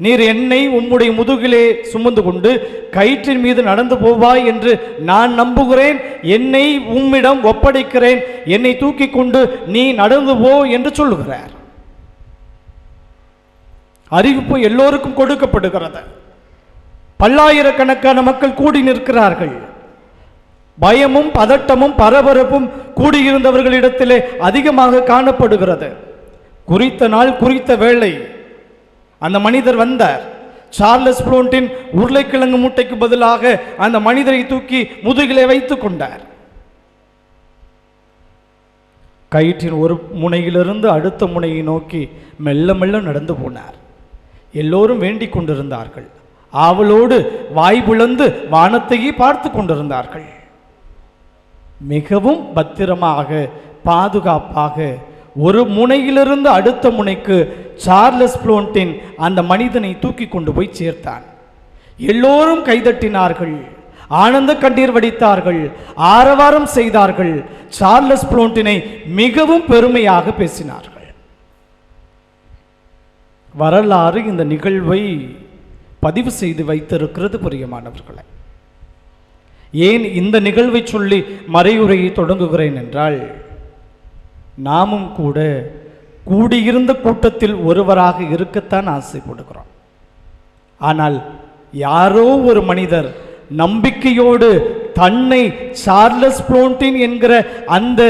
நீர் என்னை உம்முடைய முதுகிலே சுமந்து கொண்டு கயிற்றின் மீது நடந்து போவாய் என்று நான் நம்புகிறேன். என்னை உம்மிடம் ஒப்படைக்கிறேன். என்னை தூக்கி கொண்டு நீ நடந்து போ என்று சொல்லுகிறார். அறிவிப்பு எல்லோருக்கும் கொடுக்கப்படுகிறது. பல்லாயிரக்கணக்கான மக்கள் கூடி நிற்கிறார்கள். பயமும் பதட்டமும் பரபரப்பும் கூடியிருந்தவர்களிடத்திலே அதிகமாக காணப்படுகிறது. குறித்த நாள், குறித்த வேளை அந்த மனிதர் வந்தார். சார்லஸ் புளோண்டின் உருளைக்கிழங்கு மூட்டைக்கு பதிலாக அந்த மனிதரை தூக்கி முதுகிலே வைத்துக் கொண்டார். கயிற்றின் ஒரு முனையிலிருந்து அடுத்த முனையை நோக்கி மெல்ல மெல்ல நடந்து போனார். எல்லோரும் வேண்டிக் கொண்டிருந்தார்கள். ஆவலோடு வாய் பிளந்து வானத்தையே பார்த்து கொண்டிருந்தார்கள். மிகவும் பத்திரமாக, பாதுகாப்பாக ஒரு முனையிலிருந்து அடுத்த முனைக்கு சார்லஸ் புளோண்டின் அந்த மனிதனை தூக்கி கொண்டு போய் சேர்த்தான். எல்லோரும் கைதட்டினார்கள். ஆனந்த கண்ணீர் வடித்தார்கள், ஆரவாரம் செய்தார்கள், சார்லஸ் புளோண்டினை மிகவும் பெருமையாக பேசினார்கள். வரலாறு இந்த நிகழ்வை பதிவு செய்து வைத்திருக்கிறது பிரியமானவர்களே. ஏன் இந்த நிகழ்வை சொல்லி மறையுரையை தொடங்குகிறேன் என்றால், நாமும் கூட கூடியிருந்த கூட்டத்தில் ஒருவராக இருக்கத்தான் ஆசைப்படுகிறோம். ஆனால் யாரோ ஒரு மனிதர் நம்பிக்கையோடு தன்னை சார்லஸ் புளோண்டின் என்கிற அந்த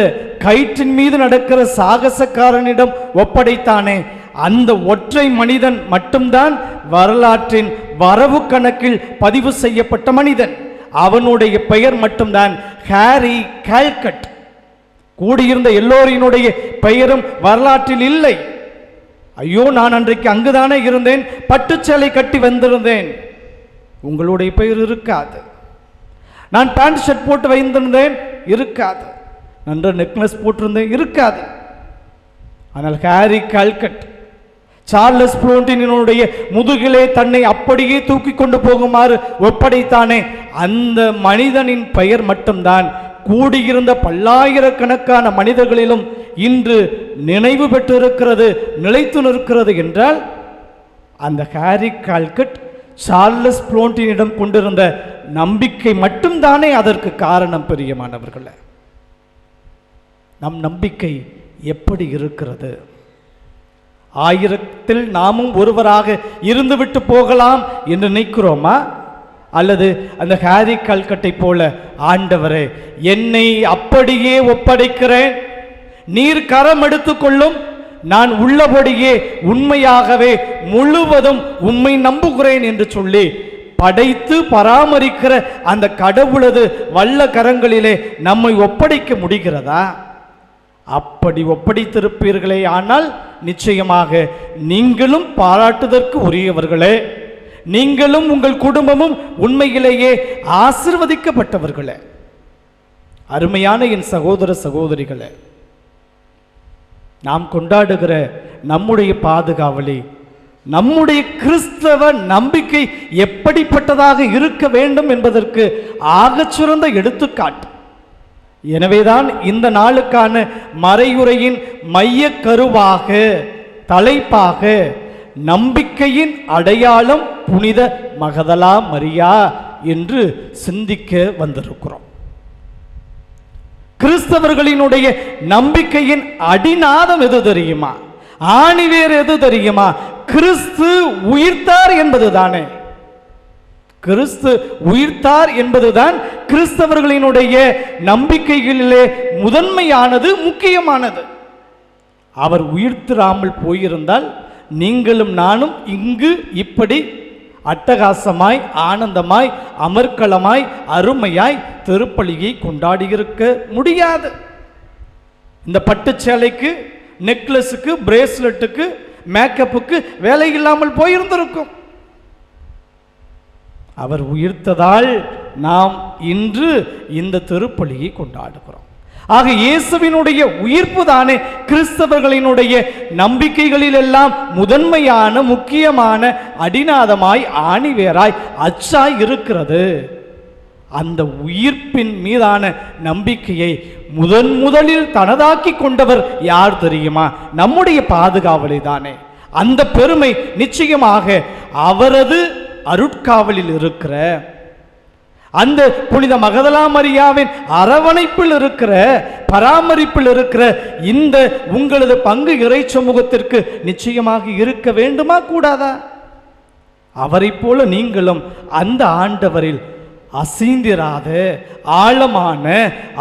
கயிற்றின் மீது நடக்கிற சாகசக்காரனிடம் ஒப்படைத்தானே, அந்த ஒற்றை மனிதன் மட்டும்தான் வரலாற்றின் வரவு கணக்கில் பதிவு செய்யப்பட்ட மனிதன். அவனுடைய பெயர் மட்டும்தான் ஹாரி கால்கட். கூடியிருந்த எல்லோரினுடைய பெயரும் வரலாற்றில் இல்லை. ஐயோ, நான் அன்றைக்கு அங்குதானே இருந்தேன், பட்டுச்சேலை கட்டி வந்திருந்தேன், உங்களுடைய பெயர் இருக்காது. நான் பேண்ட் ஷர்ட் போட்டு வைத்திருந்தேன், இருக்காது. நன்ற நெக்லஸ் போட்டிருந்தேன், இருக்காது. ஆனால் ஹாரி கால்கட் சார்லஸ் புளோண்டினுடைய முதுகிலே தன்னை அப்படியே தூக்கி கொண்டு போகுமாறு ஒப்படைத்தானே, அந்த மனிதனின் பெயர் மட்டும்தான் கூடியிருந்த பல்லாயிரக்கணக்கான மனிதர்களிலும் இன்று நினைவு பெற்றிருக்கிறது, நிலைத்து நிற்கிறது என்றால் அந்த ஹாரி கால்கட் சார்லஸ் புளோண்டினிடம் கொண்டிருந்த நம்பிக்கை மட்டும்தானே அதற்கு காரணம். பிரியமானவர்களே, நம் நம்பிக்கை எப்படி இருக்கிறது? ஆயிரத்தில் நாமும் ஒருவராக இருந்துவிட்டு போகலாம் என்று நினைக்கிறோமா? அல்லது அந்த ஹாரி கால்கட்டை போல, ஆண்டவரே என்னை அப்படியே ஒப்படைக்கிறேன், நீர் கரம் எடுத்துக்கொள்ளும், நான் உள்ளபடியே உண்மையாகவே முழுவதும் உம்மை நம்புகிறேன் என்று சொல்லி படைத்து பராமரிக்கிற அந்த கடவுளது வல்ல கரங்களிலே நம்மை ஒப்படைக்க முடிகிறதா? அப்படி ஒப்படைத்திருப்பீர்களே ஆனால் நிச்சயமாக நீங்களும் பாராட்டுதற்கு உரியவர்களே, நீங்களும் உங்கள் குடும்பமும் உண்மையிலேயே ஆசீர்வதிக்கப்பட்டவர்களே. அருமையான என் சகோதர சகோதரிகளே, நாம் கொண்டாடுகிற நம்முடைய பாதுகாவலி, நம்முடைய கிறிஸ்தவ நம்பிக்கை எப்படிப்பட்டதாக இருக்க வேண்டும் என்பதற்கு ஆகச்சிறந்த எடுத்துக்காட்டு. எனவேதான் இந்த நாளுக்கான மறையுரையின் மைய கருவாக, தலைப்பாக, நம்பிக்கையின் அடையாளம் புனித மகதலா மரியா என்று சிந்திக்க வந்திருக்கிறோம். கிறிஸ்தவர்களினுடைய நம்பிக்கையின் அடிநாதம் எது தெரியுமா? ஆணிவேர் எது தெரியுமா? கிறிஸ்து உயிர்த்தார் என்பதுதானே. கிறிஸ்து உயிர்த்தார் என்பதுதான் கிறிஸ்தவர்களினுடைய நம்பிக்கைகளிலே முதன்மையானது, முக்கியமானது. அவர் உயிர்த்திராமல் போயிருந்தால் நீங்களும் நானும் இங்கு இப்படி அட்டகாசமாய், ஆனந்தமாய், அமர்க்களமாய், அருமையாய் திருப்பலியை கொண்டாடியிருக்க முடியாது. இந்த பட்டுச்சேலைக்கு, நெக்லஸுக்கு, பிரேஸ்லெட்டுக்கு, மேக்கப்புக்கு வேலை இல்லாமல் போயிருந்திருக்கும். அவர் உயிர்த்ததால் நாம் இன்று இந்த திருப்பலியை கொண்டாடுகிறோம். ஆக இயேசுவினுடைய உயிர்ப்பு தானே கிறிஸ்தவர்களினுடைய நம்பிக்கைகளில் எல்லாம் முதன்மையான, முக்கியமான அடிநாதமாய், ஆணிவேராய், அச்சாய் இருக்கிறது. அந்த உயிர்ப்பின் மீதான நம்பிக்கையை முதலில் தனதாக்கி கொண்டவர் யார் தெரியுமா? நம்முடைய பாதுகாவலை தானே. அந்த பெருமை நிச்சயமாக அவரது அருட்காவலில் இருக்கிற, அந்த புனித மகதலா மரியாவின் அரவணைப்பில் இருக்கிற, பராமரிப்பில் இருக்கிற இந்த உங்களது பங்கு இறை சமூகத்திற்கு நிச்சயமாக இருக்க வேண்டுமா, கூடாதா? அவரை போல நீங்களும் அந்த ஆண்டவரில் அசைந்திராத ஆழமான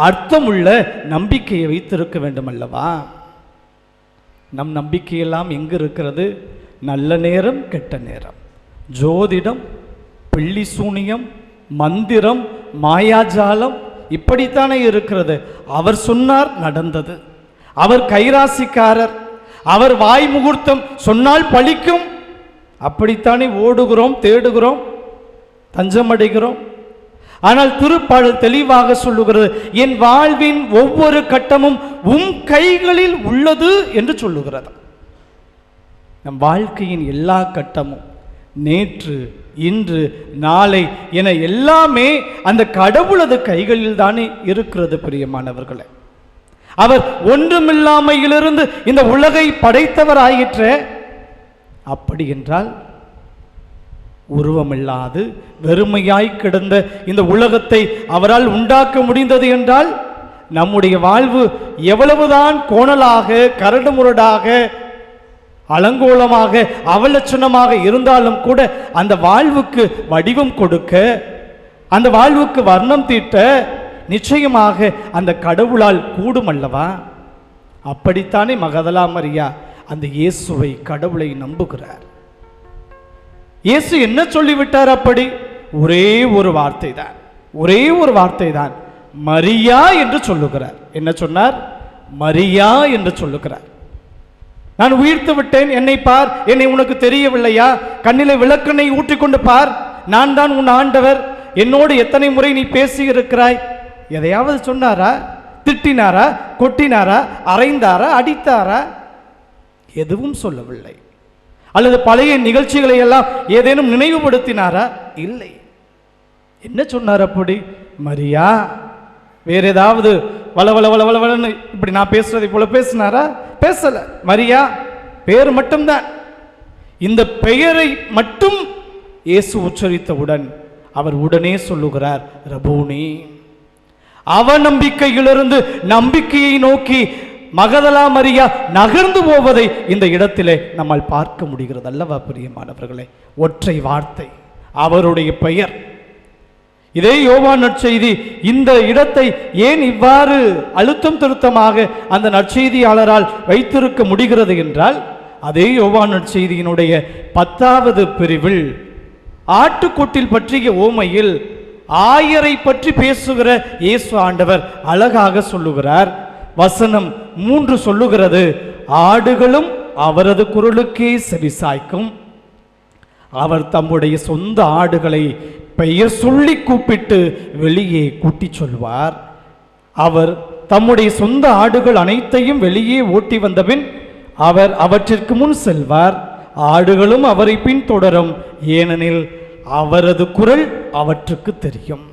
அர்த்தமுள்ள நம்பிக்கையை வைத்திருக்க வேண்டும் அல்லவா? நம் நம்பிக்கையெல்லாம் எங்கு இருக்கிறது? நல்ல நேரம், கெட்ட நேரம், ஜோதிடம், பில்லி சூனியம், மந்திரம், மாயாஜாலம், இப்படித்தானே இருக்கிறது. அவர் சொன்னார், நடந்தது. அவர் கைராசிக்காரர், அவர் வாய் முகூர்த்தம் சொன்னால் பலிக்கும். அப்படித்தானே ஓடுகிறோம், தேடுகிறோம், தஞ்சமடைகிறோம். ஆனால் திருப்பாடல் தெளிவாக சொல்லுகிறது, என் வாழ்வின் ஒவ்வொரு கட்டமும் உம் கைகளில் உள்ளது என்று சொல்லுகிறது. நம் வாழ்க்கையின் எல்லா கட்டமும் நேற்று, இன்று, நாளை என எல்லாமே அந்த கடவுளது கைகளில் தானே இருக்கிறது பிரியமானவர்களே. அவர் ஒன்றுமில்லாமையிலிருந்து இந்த உலகை படைத்தவர் அப்படி என்றால் உருவமில்லாது வெறுமையாய் கிடந்த இந்த உலகத்தை அவரால் உண்டாக்க முடிந்தது என்றால் நம்முடைய வாழ்வு எவ்வளவுதான் கோணலாக, கரடுமுரடாக, அலங்கோலமாக, அவலட்சணமாக இருந்தாலும் கூட அந்த வாழ்வுக்கு வடிவம் கொடுக்க, அந்த வாழ்வுக்கு வர்ணம் தீட்ட நிச்சயமாக அந்த கடவுளால் கூடும் அல்லவா? அப்படித்தானே மகதலா மரியா அந்த இயேசுவை, கடவுளை நம்புகிறார். இயேசு என்ன சொல்லிவிட்டார்? அப்படி ஒரே ஒரு வார்த்தை தான், ஒரே ஒரு வார்த்தை தான், மரியா என்று சொல்லுகிறார். என்ன சொன்னார்? மரியா என்று சொல்லுகிறார். நான் உயிர்த்து விட்டேன், என்னை பார், என்னை உனக்கு தெரியவில்லையா? கண்ணிலே விளக்கெண்ணை ஊற்றிக்கொண்டு பார், நான் தான் உன் ஆண்டவர், என்னோடு எத்தனை முறை நீ பேசி இருக்கிறாய். எதையாவது சொன்னாரா? திட்டினாரா? கொட்டினாரா? அறைந்தாரா? அடித்தாரா? எதுவும் சொல்லவில்லை. அல்லது பழைய நிகழ்ச்சிகளை எல்லாம் ஏதேனும் நினைவுபடுத்தினாரா? இல்லை. என்ன சொன்னார் அப்படி? மரியா. வேற ஏதாவது வளவளன்னு இப்படி நான் பேசுறதை போல பேசினாரா? பேசல. மரியா பெயர் மட்டும்தான். இந்த பெயரை மட்டும் இயேசு உச்சரித்தவுடன் அவர் உடனே சொல்லுகிறார், ரபூனி. அவநம்பிக்கையிலிருந்து நம்பிக்கையை நோக்கி மகதலா மரியா நகர்ந்து போவதை இந்த இடத்திலே நம்மால் பார்க்க முடிகிறது அல்லவா பிரியமானவர்களே? ஒற்றை வார்த்தை, அவருடைய பெயர். இதே யோவான் நற்செய்தி இந்த இடத்தை ஏன் இவ்வாறு அழுத்தம் திருத்தமாக அந்த நற்செய்தியாளரால் வைத்திருக்க முடிகிறது என்றால், அதே யோவான் நற்செய்தியினுடைய 10வது பிரிவில் ஆட்டுக்கொட்டில் பற்றிய ஓமையில் ஆயரை பற்றி பேசுகிற இயேசு ஆண்டவர் அழகாக சொல்லுகிறார். வசனம் 3 சொல்லுகிறது, ஆடுகளும் அவரது குரலுக்கே செவிசாய்க்கும். அவர் தம்முடைய சொந்த ஆடுகளை பெயர் சொல்லி கூப்பிட்டு வெளியே கூட்டிச் சொல்வார். அவர் தம்முடைய சொந்த ஆடுகள் அனைத்தையும் வெளியே ஓட்டி வந்தபின் அவர் அவற்றிற்கு முன் செல்வார். ஆடுகளும் அவரை பின்தொடரும், ஏனெனில் அவரது குரல் அவற்றுக்கு தெரியும்.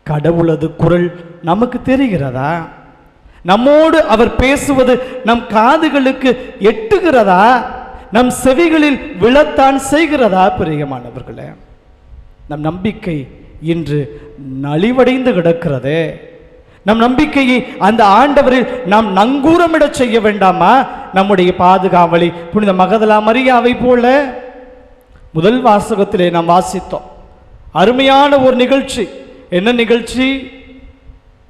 கடவுளது குரல் நமக்கு தெரிகிறதா? நம்மோடு அவர் பேசுவது நம் காதுகளுக்கு எட்டுகிறதா? நம் செவிகளில் விழத்தான் செய்கிறதா? பிரியமானவர்களே, நம் நம்பிக்கை இன்று நலிவடைந்து கிடக்கிறதே. நம் நம்பிக்கையை அந்த ஆண்டவரில் நாம் நங்கூரமிட செய்ய வேண்டாமா? நம்முடைய பாதுகாவலி புனித மகதலா மரியாவை போல முதல் வாசகத்திலே நாம் வாசித்தோம். அருமையான ஒரு நிகழ்ச்சி. என்ன நிகழ்ச்சி?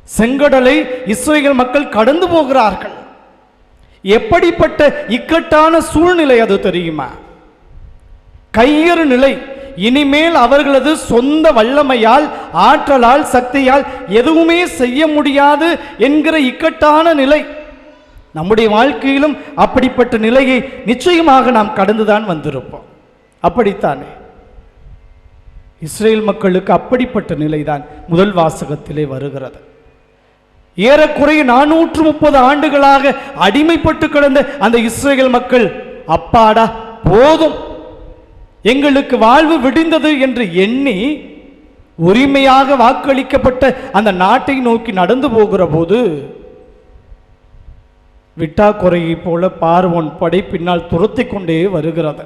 செங்கடலை இஸ்ரேல் மக்கள் கடந்து போகிறார்கள். எப்படிப்பட்ட இக்கட்டான சூழ்நிலை அது தெரியுமா? கையறு நிலை. இனிமேல் அவர்களது சொந்த வல்லமையால், ஆற்றலால், சக்தியால் எதுவுமே செய்ய முடியாது என்கிற இக்கட்டான நிலை. நம்முடைய வாழ்க்கையிலும் அப்படிப்பட்ட நிலையை நிச்சயமாக நாம் கடந்துதான் வந்திருப்போம். அப்படித்தானே இஸ்ரேல் மக்களுக்கு அப்படிப்பட்ட நிலைதான் முதல் வாசகத்திலே வருகிறது. ஏறக்குறைய 430 ஆண்டுகளாக அடிமைப்பட்டு கிடந்த அந்த இஸ்ரேல் மக்கள், அப்பாடா போதும், எங்களுக்கு வாழ்வு விடிந்தது என்று எண்ணி உரிமையாக வாக்களிக்கப்பட்ட அந்த நாட்டை நோக்கி நடந்து போகிற போது விட்டாக்குறையை போல பார்வோன் படை பின்னால் துரத்தி கொண்டே வருகிறது.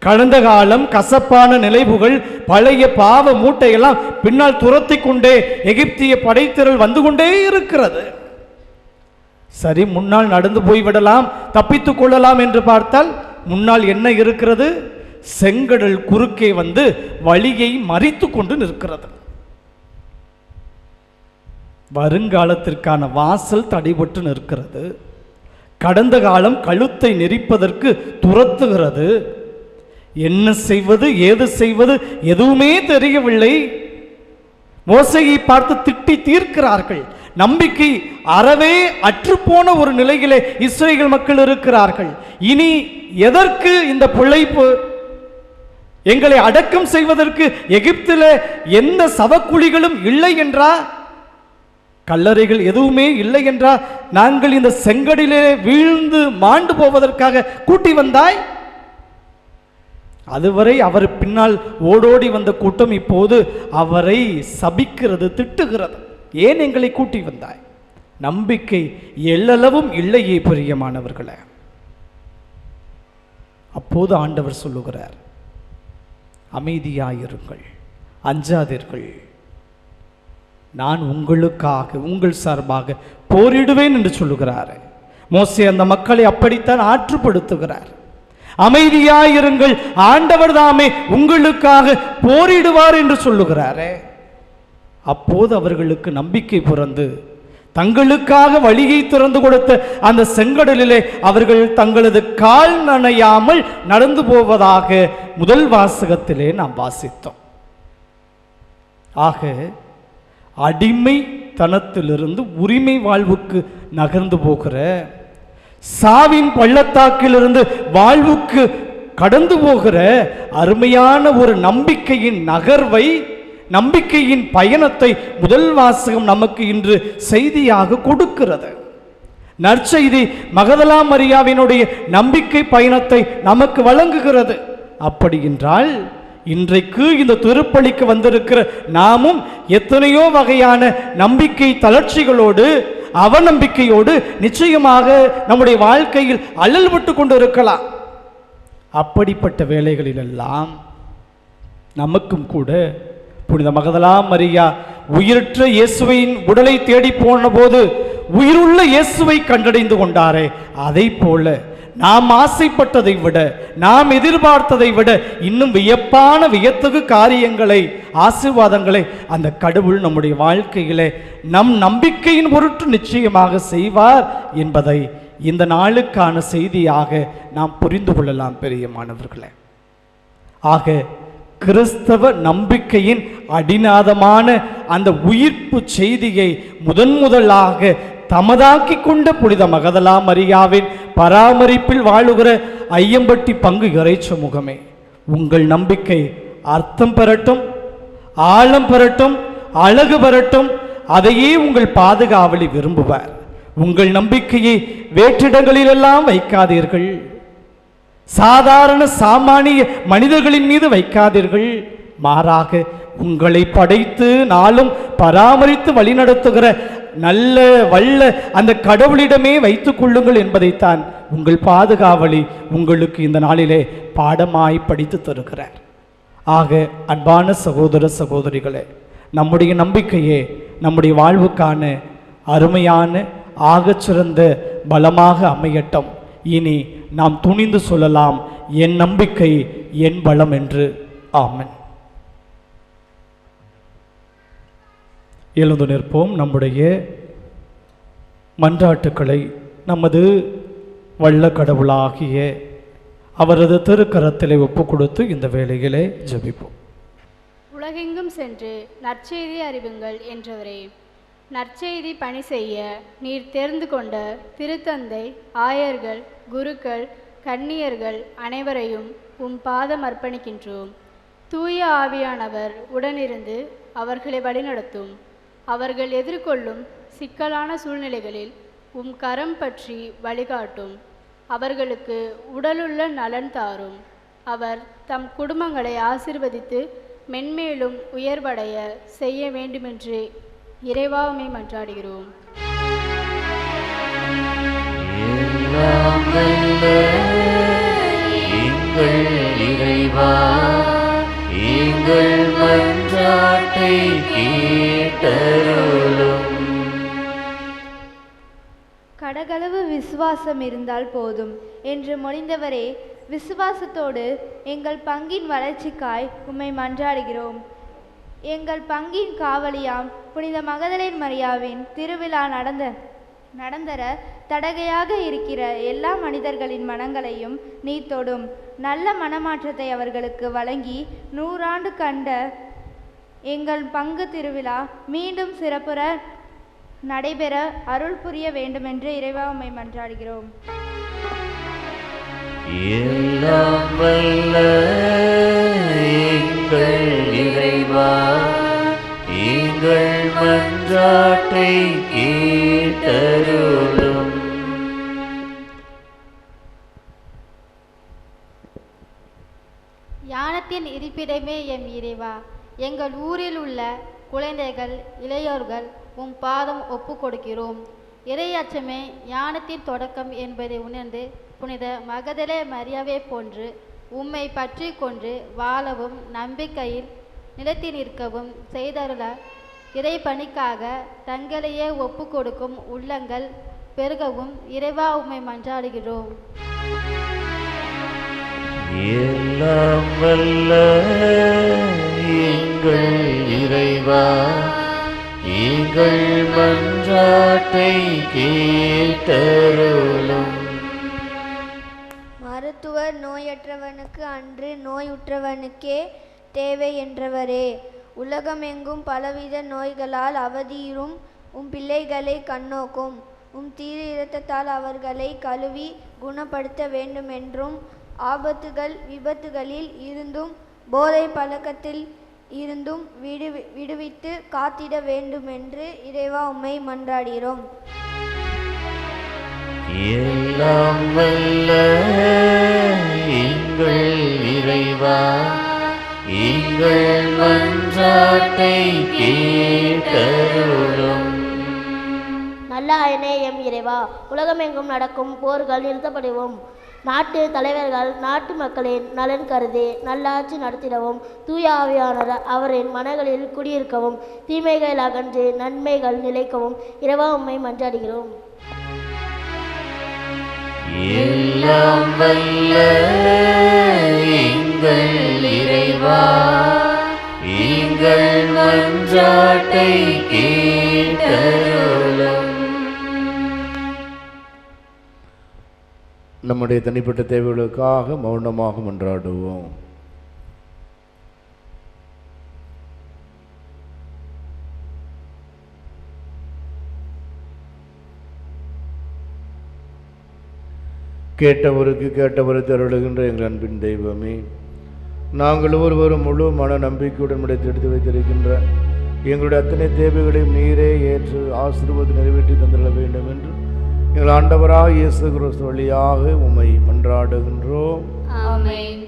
கடந்த காலம் கசப்பான நிலைவுகள், பழைய பாவ மூட்டையெல்லாம் பின்னால் துரத்தி கொண்டே எகிப்திய படைத்திரள் வந்து கொண்டே இருக்கிறது. சரி, முன்னால் நடந்து போய்விடலாம், தப்பித்துக் கொள்ளலாம் என்று பார்த்தால் முன்னால் என்ன இருக்கிறது? செங்கடல் குறுக்கே வந்து வழியை மறித்து கொண்டு நிற்கிறது. வருங்காலத்திற்கான வாசல் தடைபட்டு நிற்கிறது. கடந்த காலம் கழுத்தை நெரிப்பதற்கு துரத்துகிறது. என்ன செய்வது, ஏது செய்வது எதுவுமே தெரியவில்லை. மோசேயை பார்த்து திட்டி தீர்க்கிறார்கள். நம்பிக்கை அறவே அற்றுப்போன ஒரு நிலையிலே இஸ்ரேல் மக்கள் இருக்கிறார்கள். இனி எதற்கு இந்த பிழைப்பு? எங்களை அடக்கம் செய்வதற்கு எகிப்தில் எந்த சவக்குழிகளும் இல்லை என்றா, கல்லறைகள் எதுவுமே இல்லை என்றா, நாங்கள் இந்த செங்கடிலே வீழ்ந்து மாண்டு போவதற்காக கூட்டி வந்தாய்? அதுவரை அவர் பின்னால் ஓடோடி வந்த கூட்டம் இப்போது அவரை சபிக்கிறது, திட்டுகிறது. ஏன் எங்களை கூட்டி வந்தாய்? நம்பிக்கை எல்லளவும் இல்லையே பிரியமானவர்களே. அப்போது ஆண்டவர் சொல்லுகிறார், அமைதியாயிருங்கள், அஞ்சாதீர்கள், நான் உங்களுக்காக உங்கள் சார்பாக போரிடுவேன் என்று சொல்லுகிறார். மோசே அந்த மக்களை அப்படித்தான் ஆற்றுப்படுத்துகிறார். அமைதியாயிருங்கள், ஆண்டவர் தாமே உங்களுக்காக போரிடுவார் என்று சொல்லுகிறாரே. அப்போது அவர்களுக்கு நம்பிக்கை பிறந்து தங்களுக்காக வழியை திறந்து கொடுத்த அந்த செங்கடலிலே அவர்கள் தங்களது கால் நனையாமல் நடந்து போவதாக முதல் வாசகத்திலே நாம் வாசித்தோம். ஆக அடிமைத்தனத்திலிருந்து உரிமை வாழ்வுக்கு நகர்ந்து போகிற, சாவின் பள்ளத்தாக்கிலிருந்து வாழ்வுக்கு கடந்து போகிற அருமையான ஒரு நம்பிக்கையின் நகர்வை, நம்பிக்கையின் பயணத்தை முதல் வாசகம் நமக்கு இன்று செய்தியாக கொடுக்கிறது. நற்செய்தி மகதலா மரியாவினுடைய நம்பிக்கை பயணத்தை நமக்கு வழங்குகிறது. அப்படி என்றால் இன்றைக்கு இந்த திருப்பலிக்கு வந்திருக்கிற நாமும் எத்தனையோ வகையான நம்பிக்கை தளர்ச்சிகளோடு, அவநம்பிக்கையோடு நிச்சயமாக நம்முடைய வாழ்க்கையில் அல்லல்பட்டு கொண்டு இருக்கலாம். அப்படிப்பட்ட வேளைகளிலெல்லாம் நமக்கும் கூட புனித மகதலா மரியா உயிரற்ற இயேசுவின் உடலை தேடி போன போது உயிருள்ள இயேசுவை கண்டடைந்து கொண்டாரே, அதை போல நாம் ஆசைப்பட்டதை விட, நாம் எதிர்பார்த்ததை விட இன்னும் வியத்தகு காரியங்களை, ஆசீர்வாதங்களை அந்த கடவுள் நம்முடைய வாழ்க்கையிலே நம் நம்பிக்கையின் பொருட்டு நிச்சயமாக செய்வார் என்பதை இந்த நாளுக்கான செய்தியாக நாம் புரிந்து கொள்ளலாம் பிரியமானவர்களே. ஆக கிறிஸ்தவ நம்பிக்கையின் அடிநாதமான அந்த உயிர்ப்பு செய்தியை முதலாக தமதாக்கி கொண்ட புனித மகதலா மரியாவின் பராமரிப்பில் வாழுகிற ஐயம்பட்டி பங்கு இறை சமூகமே, உங்கள் நம்பிக்கை அர்த்தம் பெறட்டும், ஆழம் பெறட்டும், அழகு பெறட்டும். அதையே உங்கள் பாதுகாவலி விரும்புவார். உங்கள் நம்பிக்கையை வேற்றிடங்களிலெல்லாம் வைக்காதீர்கள். சாதாரண சாமானிய மனிதர்களின் மீது வைக்காதீர்கள். மாறாக உங்களை படைத்து நாளும் பராமரித்து வழிநடத்துகிற நல்ல வல்ல அந்த கடவுளிடமே வைத்துக் கொள்ளுங்கள் என்பதைத்தான் உங்கள் பாதுகாவலி உங்களுக்கு இந்த நாளிலே பாடமாய் படித்து தருகிறார். ஆக அன்பான சகோதர சகோதரிகளே, நம்முடைய நம்பிக்கையே நம்முடைய வாழ்வுக்கான அருமையான ஆகச்சிறந்த பலமாக அமையட்டும். இனி நாம் துணிந்து சொல்லலாம், என் நம்பிக்கை என் பலம் என்று. ஆமென். எழுந்து நிற்போம். நம்முடைய மன்றாட்டுக்களை நமது வல்ல கடவுளாகிய அவரது திருக்கரத்திலே ஒப்பு கொடுத்து இந்த வேளையிலே ஜெபிப்போம். உலகெங்கும் சென்று நற்செய்தி அறிவுங்கள் என்றவரே, நற்செய்தி பணி செய்ய நீர் தேர்ந்து கொண்ட திருத்தந்தை, ஆயர்கள், குருக்கள், கன்னியர்கள் அனைவரையும் உம் பாதம் அர்ப்பணிக்கின்றோம். தூய ஆவியானவர் உடனிருந்து அவர்களை வழிநடத்தும். அவர்கள் எதிர்கொள்ளும் சிக்கலான சூழ்நிலைகளில் உம் கரம் பற்றி வழிகாட்டும். அவர்களுக்கு உடலுள்ள நலன் தாரும். அவர் தம் குடும்பங்களை ஆசீர்வதித்து மென்மேலும் உயர்வடைய செய்ய வேண்டுமென்று இறைவாமை மன்றாடுகிறோம். எங்கள் மன்றாட்டை கேட்டருளும். கடகளவு விசுவாசம் இருந்தால் போதும் என்று மொழிந்தவரே, விசுவாசத்தோடு எங்கள் பங்கின் வளர்ச்சிக்காய் உம்மை மன்றாடுகிறோம். எங்கள் பங்கின் காவலியாம் புனித மகதலேன் மரியாவின் திருவிழா நடந்தர தடகையாக இருக்கிற எல்லா மனிதர்களின் மனங்களையும் நீ தொடும். நல்ல மனமாற்றத்தை அவர்களுக்கு வழங்கி 100 ஆண்டு கண்ட எங்கள் பங்கு திருவிழா மீண்டும் சிறப்புற நடைபெற அருள் புரிய வேண்டுமென்று இறைவா உம்மை மன்றாடுகிறோம். எல்லாம் வல்ல எங்கள் இறைவா, எங்கள் மன்றாட்டை கேட்டருளும். ஞானத்தின் இருப்பிடமே எம் இறைவா, எங்கள் ஊரில் உள்ள குழந்தைகள் இளையோர்கள் உம் பாதம் ஒப்பு கொடுக்கிறோம். இறையச்சமே ஞானத்தின் தொடக்கம் என்பதை உணர்ந்து புனித மகதலே மரியாவை போன்று உம்மை பற்றி கொண்டு வாழவும் நம்பிக்கையில் நிலைத்து நிற்கவும் செய்தருள இறை பணிக்காக தங்களையே ஒப்பு கொடுக்கும் உள்ளங்கள் பெருகவும் இறைவா உம்மை மன்றாடுகிறோம். எல்லாம் வல்ல எங்கள் இறைவா, எங்கள் மன்றாட்டை கேட்டருளும். மருத்துவர் நோயற்றவனுக்கு அன்று நோயுற்றவனுக்கே தேவை என்றவரே, உலகமெங்கும் பலவித நோய்களால் அவதியுறும் உம் பிள்ளைகளை கண்ணோக்கும். உம் தீரு இரத்தத்தால் அவர்களை கழுவி குணப்படுத்த வேண்டுமென்றும், ஆபத்துகள் விபத்துகளில் இருந்தும் போதை பழக்கத்தில் இருந்தும் விடுவித்து காத்திட வேண்டுமென்று இறைவா உம்மை மன்றாடுகிறோம். எல்லாம் வல்ல எங்கள் இறைவா, எங்கள் மன்றாட்டை கேட்டருளும். நல்ல ஆயனே எம் இறைவா, உலகமெங்கும் நடக்கும் போர்கள் நிறுத்தப்படவும், நாட்டு தலைவர்கள் நாட்டு மக்களின் நலன் கருதி நல்லாட்சி நடத்திடவும், தூய ஆவியானவர் அவரின் மனங்களில் குடியிருக்கவும், தீமைகள் அகன்று நன்மைகள் நிலைக்கவும் இறைவா உம்மை மன்றாடுகிறோம். எல்லாம் வல்ல எங்கள் இறைவா, எங்கள் மன்றாட்டை கேட்டருளும். நம்முடைய தனிப்பட்ட தேவைகளுக்காக மௌனமாக மன்றாடுவோம். கேட்டவருக்கு கேட்டவரை தருளுகின்ற எங்கள் அன்பின் தெய்வமே, நாங்கள் ஒருவரும் முழு மன நம்பிக்கையுடன் எடுத்து வைத்திருக்கின்ற எங்களுடைய அத்தனை தேவைகளையும் நீரே ஏற்று ஆசீர்வாதத்தை நிறைவேற்றி தந்துள்ள வேண்டும் என்று எங்கள் ஆண்டவராக இயேசு கிறிஸ்து வழியாக உம்மை மன்றாடுகின்றோம். ஆமென்.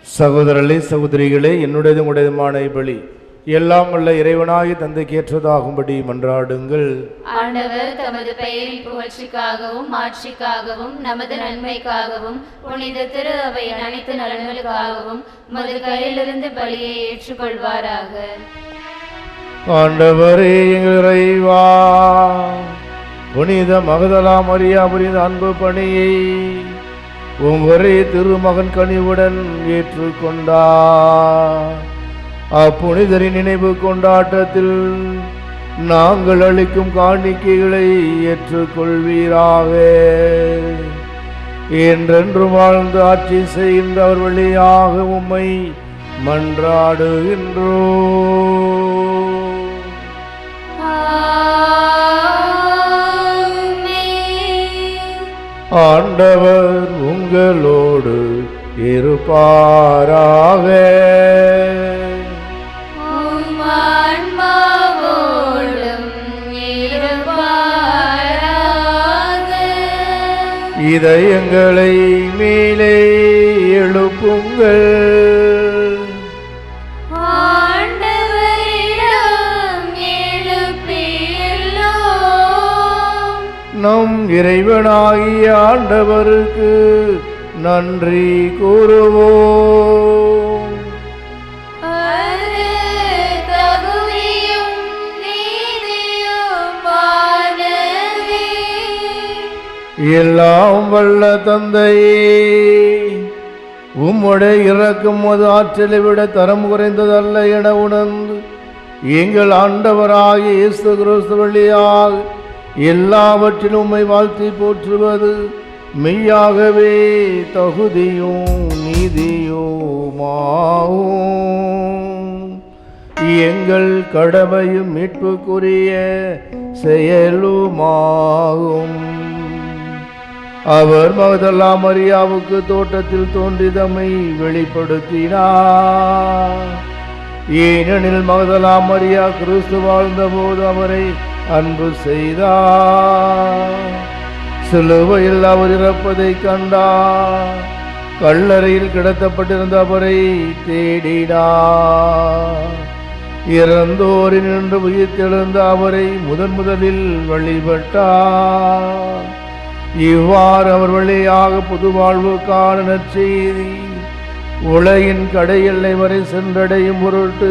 சகோதரர்களே சகோதரிகளே, என்னுடையதும் உடையதுமான பலி எல்லாம் வல்ல இறைவனாகி தந்தைக்கு ஏற்றதாகும்படி மன்றாடுங்கள். ஆண்டவர் தமது பெயரின் புகழ்ச்சிக்காகவும் மாட்சிக்காகவும் நமது நன்மைக்காகவும் புனித திரு அவையின் அனைத்து நலன்களுக்காகவும் உமது கையிலிருந்து பலியை ஏற்றுக்கொள்வாராக. ஆண்டவரே எங்கள் இறைவா, புனித மகதலா மரியா புனித அன்பு பணியை உங்களே திருமகன் கனிவுடன் ஏற்றுக்கொண்டார். அப்புனிதரின் நினைவு கொண்டாட்டத்தில் நாங்கள் அளிக்கும் காணிக்கைகளை ஏற்றுக்கொள்வீராக. என்றென்று வாழ்ந்து ஆட்சி செய்கின்ற அவர் வழியாக உம்மை மன்றாடுகின்றோம். ஆண்டவர் உங்களோடு இருப்பாராக. இதயங்களை மேலே எழுப்புங்கள். நம் இறைவனாகிய ஆண்டவருக்கு நன்றி கூறுவோம். எல்லாம் வல்ல தந்தையே, உம்முடைய இறக்கும் அது ஆற்றலை விட தரம் குறைந்ததல்ல என உணர்ந்து எங்கள் ஆண்டவராகிய இயேசு கிறிஸ்து வழியாக எல்லாவற்றிலும் உம்மை வாழ்த்தி போற்றுவது மெய்யாகவே தகுதியும் நீதியுமாகும். எங்கள் கடமையும் மீட்புக்குரிய செயலுமாகும். அவர் மகதலா மரியாவுக்கு தோட்டத்தில் தோன்றிதமை வெளிப்படுத்தினார். ஏனெனில் மகதலா மரியா கிறிஸ்து வாழ்ந்தபோது அவரை அன்பு செய்தார். சிலுவையில் அவர் இறப்பதை கண்டார். கல்லறையில் கிடத்தப்பட்டிருந்த அவரை தேடினார். இறந்தோரினின்று உயிர்த்தெழுந்த அவரை முதலில் வழிபட்டார். இவ்வாறு அவர் வழியாக புது வாழ்வுக்கான நற்செய்தி உலகின் கடை எல்லை வரை சென்றடையும் பொருட்டு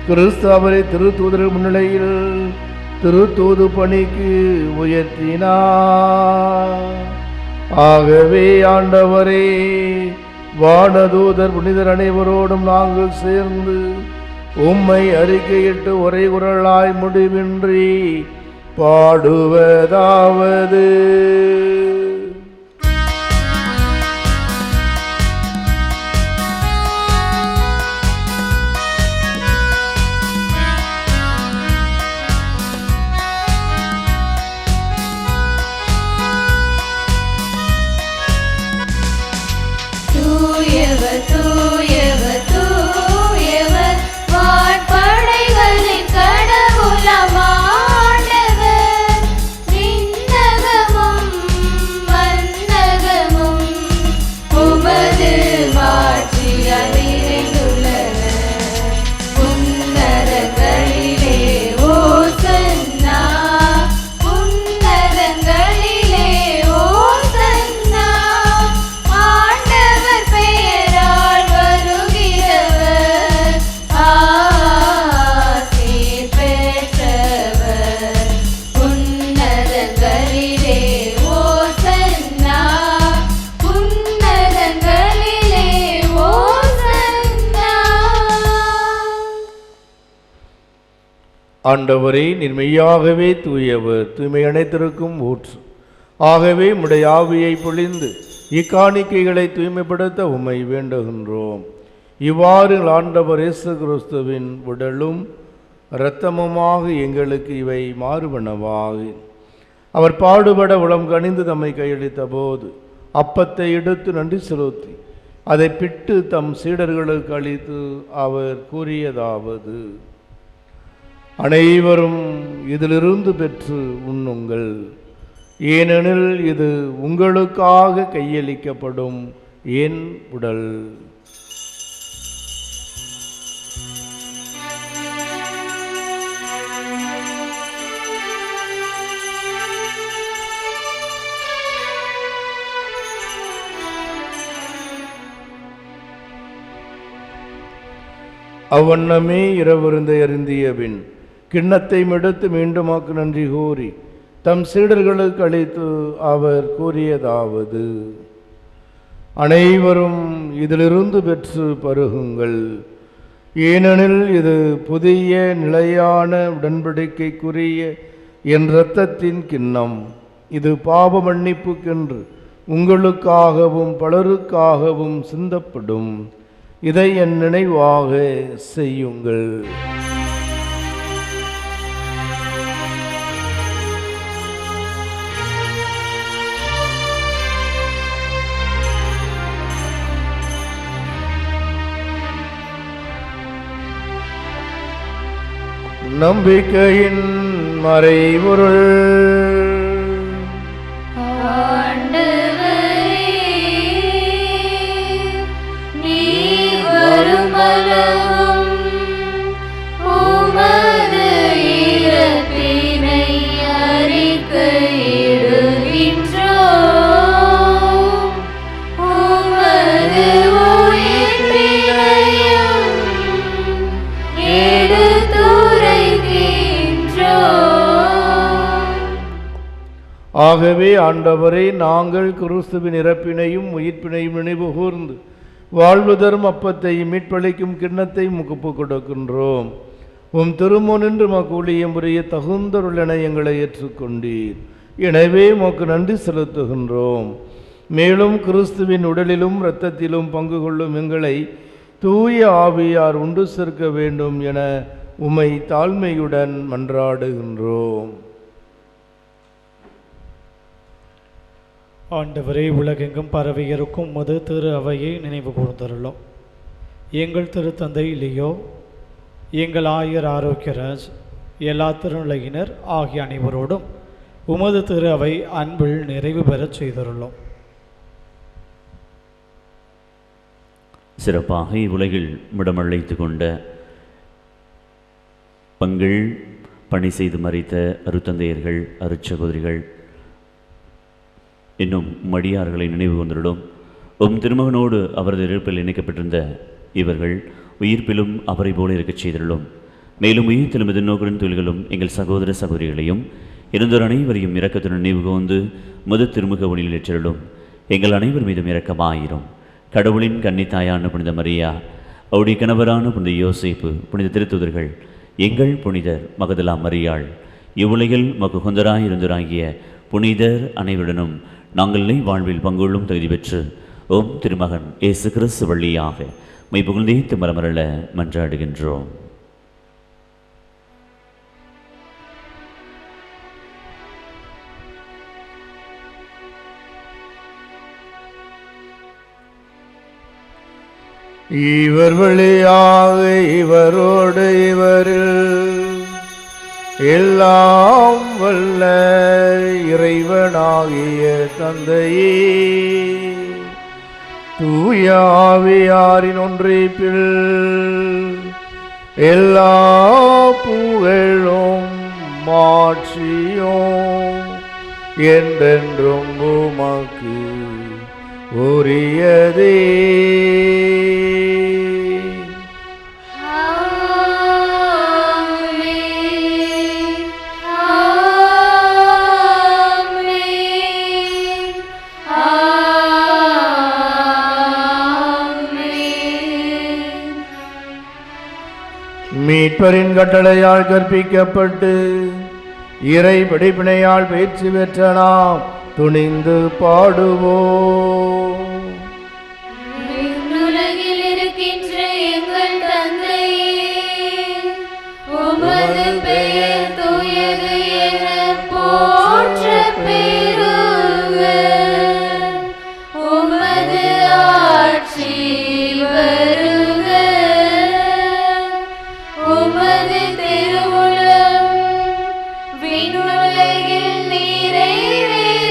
கிறிஸ்து அவரை திருத்தூதர் முன்னிலையில் திருத்தூது பணிக்கு உயர்த்தினார். ஆகவே ஆண்டவரே, வானதூதர் புனிதர் அனைவரோடும் நாங்கள் சேர்ந்து உம்மை அறிக்கையிட்டு ஒரே குரலாய் முடிவின்றி பாடுவதாவது: தூயவர் தூயவர் தூயவர் வான்படைகளின் கடவுளாம் ஆண்டவர். விண்ணகமும் மண்ணகமும் உமது மாட்சியால் நிறைந்துள்ளன. உன்னதங்களிலே ஓசன்னா, உன்னதங்களிலே ஓசன்னா. ஆண்டவர் பெயரால் வருகிறவர் ஆசீர் பெற்றவர். உன்னதங்களிலே ஓசன்னா, உன்னதங்களிலே ஓசன்னா. ஆண்டவரே, நீர் மெய்யாகவே தூயவர், தூய்மை அனைத்திற்கும் ஊற்று. ஆகவே உம்முடைய ஆவியை பொழிந்து இக்காணிக்கைகளை தூய்மைப்படுத்த உம்மை வேண்டுகின்றோம். இவ்வாறு ஆண்டவர் இயேசு கிறிஸ்துவின் உடலும் இரத்தமுமாக எங்களுக்கு இவை மாறுபனவாக. அவர் பாடுபட உளம் கனிந்து தம்மை கையளித்த போது அப்பத்தை எடுத்து நன்றி செலுத்தி அதை பிட்டு தம் சீடர்களுக்கு அளித்து அவர் கூறியதாவது: அனைவரும் இதிலிருந்து பெற்று உண்ணுங்கள், ஏனெனில் இது உங்களுக்காக கையளிக்கப்படும் என் உடல். அவ்வண்ணமே இரவிருந்தை அருந்திய பின் கிண்ணத்தை எடுத்து மீண்டுமாக்கு நன்றி கூறி தம் சீடர்களுக்கு அளித்து அவர் கூறியதாவது: அனைவரும் இதிலிருந்து பெற்று பருகுங்கள், ஏனெனில் இது புதிய நிலையான உடன்படிக்கைக்குரிய என் இரத்தத்தின் கிண்ணம். இது பாவ மன்னிப்புக்கென்று உங்களுக்காகவும் பலருக்காகவும் சிந்தப்படும். இதை என் நினைவாக செய்யுங்கள். நம்பிக்கையின் மறைபொருள். ஆகவே ஆண்டவரே, நாங்கள் கிறிஸ்துவின் இறப்பினையும் உயிர்ப்பினையும் நினைவு கூர்ந்து வாழ்வு தரும் அப்பத்தையும் மீட்பளிக்கும் கிண்ணத்தை முகப்பு கொடுக்கின்றோம். உம் திருமுனின்று மக்கு ஊழியம் புரிய தகுந்தருளென எங்களை ஏற்றுக்கொண்டீர். எனவே உமக்கு நன்றி செலுத்துகின்றோம். மேலும் கிறிஸ்துவின் உடலிலும் இரத்தத்திலும் பங்கு கொள்ளும் எங்களை தூய ஆவியார் உண்டு சேர்க்க வேண்டும் என உம்மை தாழ்மையுடன் மன்றாடுகின்றோம். ஆண்டவரே, உலகெங்கும் பரவியிருக்கும் உமது திரு அவையை நினைவு கூர்ந்தருளோம். எங்கள் திருத்தந்தை லியோ, எங்கள் ஆயர் ஆரோக்கியராஜ், எல்லா திருநிலையினர் ஆகிய அனைவரோடும் உமது திரு அவை அன்பில் நிறைவு பெறச் செய்தருளோம். சிறப்பாக இவ்வுலகில் மிடமழைத்து கொண்ட பங்கள் பணி செய்து மறித்த அருத்தந்தையர்கள், அருட்சகோதரிகள் இன்னும் மடியார்களை நினைவு கொண்டிருடும். திருமகனோடு அவரது இறப்பில் இணைக்கப்பட்டிருந்த இவர்கள் உயிர்ப்பிலும் அவரை போல இருக்கச் செய்திருளும். மேலும் உயிர்த்தெழும் எதிர்நோக்குடன் தொழில்களும் எங்கள் சகோதர சகோதரிகளையும் இருந்தோர் அனைவரையும் இரக்கத்துடன் நினைவு கூர்ந்து மது திருமுக ஒளியில் ஏற்றிருளும். எங்கள் அனைவர் மீதும் இரக்கமாயிரும். கடவுளின் கன்னித்தாயான புனித மரியா, அவருடைய கணவரான புனித யோசேப்பு, புனித திருத்தூதர்கள், எங்கள் புனிதர் மகதலா மரியாள், இவ்வுலகில் மக்கு கொந்தராய் இருந்தோராகிய புனிதர் அனைவருடனும் நாங்கள் வாழ்வில் பங்குள்ளும் தகுதி பெற்று திருமகன் இயேசு கிறிஸ்து வழியாக மெய் புகழ்ந்தே மரமரள மன்றாடுகின்றோம். இவர் வழியாக இவரோடு இவரில் எல்லாம் வல்ல இறைவனாகிய தந்தையே, தூய ஆவியாரின் ஒன்றிப்பில் எல்லா புகழும் மாட்சியும் என்றென்றும் உமக்கு உரியதே. மீட்பரின் கட்டளையால் கற்பிக்கப்பட்டு இறை படிப்பினையால் பயிற்சி பெற்ற நாம் துணிந்து பாடுவோம். உலகில் இருக்கின்ற எங்கள் தந்தையே, உமது பெயர் தூயது என போற்ற பெறுக. உமது ஆட்சி வருக. உமது திருவுளம் விண்ணுலகில் நிறைவேறுவது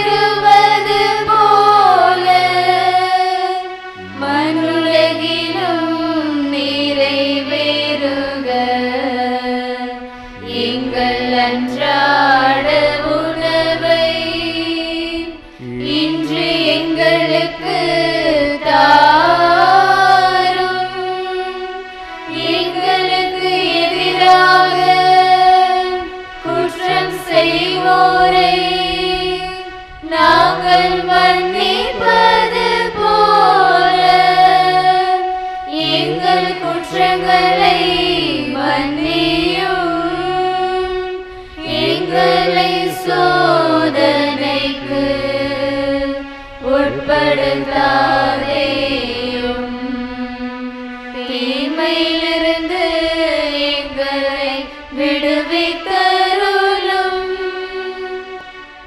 போல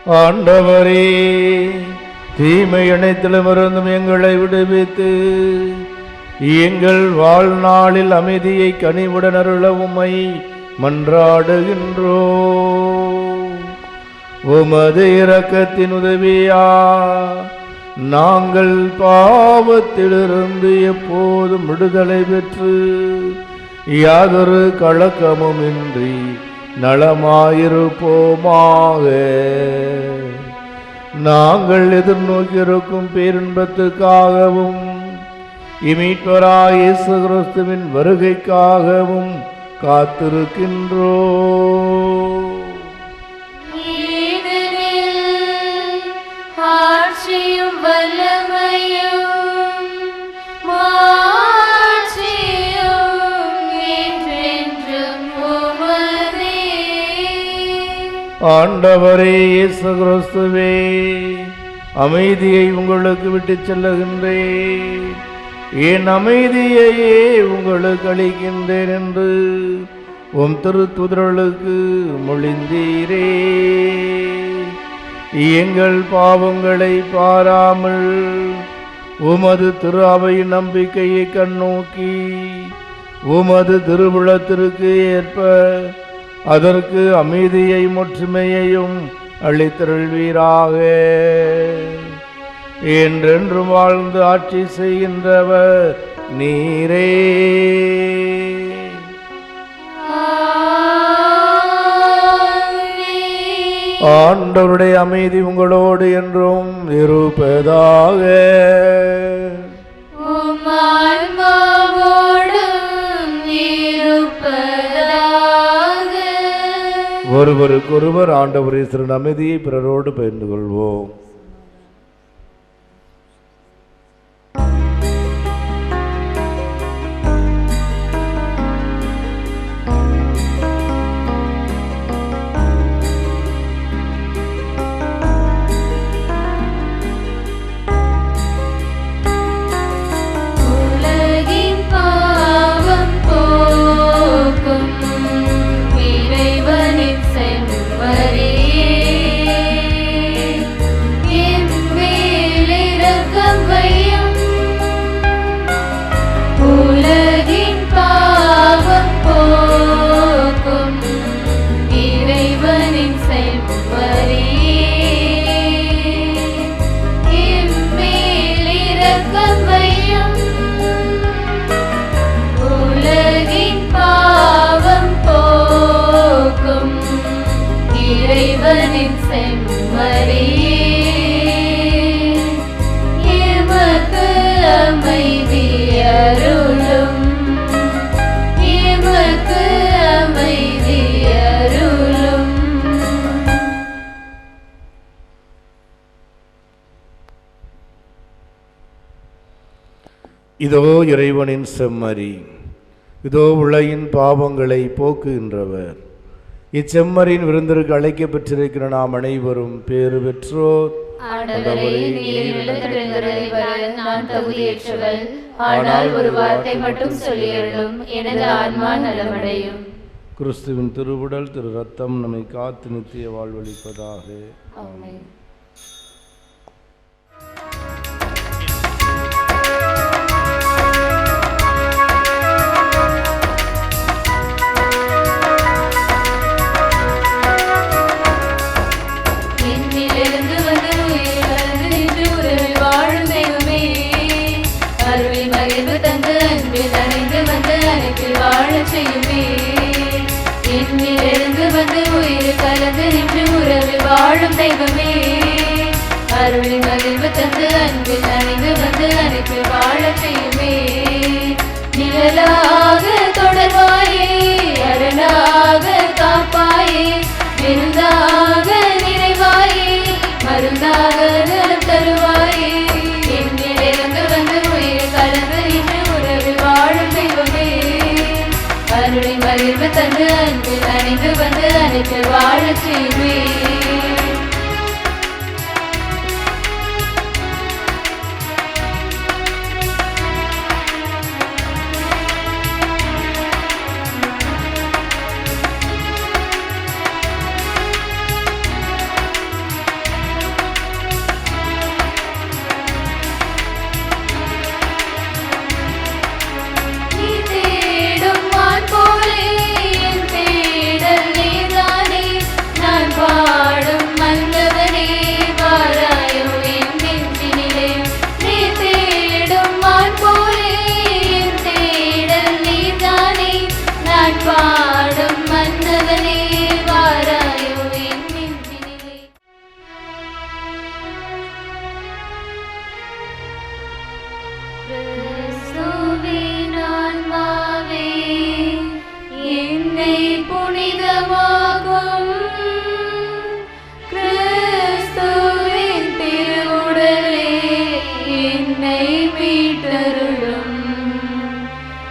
ஆண்டவரே, தீமை அனைத்திலுமிருந்தும் எங்களை விடுவித்து எங்கள் வாழ்நாளில் அமைதியை கனிவுடன் அருள உம்மை மன்றாடுகின்றோம். உமது இரக்கத்தின் உதவியா நாங்கள் பாவத்திலிருந்து எப்போதும் விடுதலை பெற்று யாதொரு கலக்கமும் இன்றி நலமாயிருப்போமாக. நாங்கள் எதிர்நோக்கியிருக்கும் பேரின்பத்துக்காகவும் இமீட்பராய் இயேசு கிறிஸ்துவின் வருகைக்காகவும் காத்திருக்கின்றோம். ஆட்சியும் வல்லமையும் மாட்சியும் என்றென்றும் உமதே. ஆண்டவரே இயேசு கிறிஸ்துவே, அமைதியை உங்களுக்கு விட்டுச் செல்லுகின்றேன், என் அமைதியையே உங்களுக்கு அளிக்கின்றேன் என்று உம் திருத்துதர்களுக்கு மொழிந்தீரே. எங்கள் பாவங்களை பாராமல் உமது திரு அவையின் நம்பிக்கையை கண்ணோக்கி உமது திருவுளத்திற்கு ஏற்ப அதற்கு அமைதியையும் ஒற்றுமையையும் அளித்தருள்வீராக. என்றென்று வாழ்ந்து ஆட்சி செய்கின்றவர் நீரே. ஆண்டவருடைய அமைதி உங்களோடு என்றும் இருப்பதாக. உம் ஆன்மாவோடும் இருப்பதாக. ஒருவருக்கொருவர் ஆண்டவர் இயேசுவின் அமைதியை பிறரோடு பகிர்ந்து கொள்வோம். இறைவனின் செம்மறியே, எமக்கு அமைதி அருளும், எமக்கு அமைதி அருளும். இதோ இறைவனின் செம்மறி, இதோ உலகின் பாவங்களை போக்குகின்றவர். இச்செம்மறியின் விருந்திற்கு அழைக்கப்பட்டிருக்கிற நாம் அனைவரும் பேறு பெற்றோர். நான் தகுதியற்றவள், ஆனால் ஒரு வார்த்தை மட்டும் சொல்லியருளும், எனது ஆன்மா நலமடையும். கிறிஸ்துவின் திருவுடல் திரு ரத்தம் நம்மை காத்து நித்திய வாழ்வளிப்பதாக. ஆமென். என்னிலிருந்து வந்து உயிர் கலந்து நின்று உறவில் வாழும் தெய்வமே, அருளி மகிழ்வு தந்து அன்பில் அணைந்து வந்து அனைத்து வாழ செய்யுமே. நிழலாக தொடர்வாயே, அரணாக காப்பாயே, விருந்தாக நிறைவாயே, மருந்தாக நலம் தருவாயே. என்னிலிருந்து வந்து உயிர் கலந்து நின்று உறவில் வாழும் தெய்வமே, அருளை மகிழ்வு தந்து அன்பில் அணைந்து வந்து அனைத்து வாழ செய்வே. பாடும் மன்னவனே வாராயோ என் நெஞ்சினிலே. கிறிஸ்துவின் ஆன்மாவே என்னை புனிதமாகும். கிறிஸ்துவின் திருவுடலே என்னை மீட்டருளும்.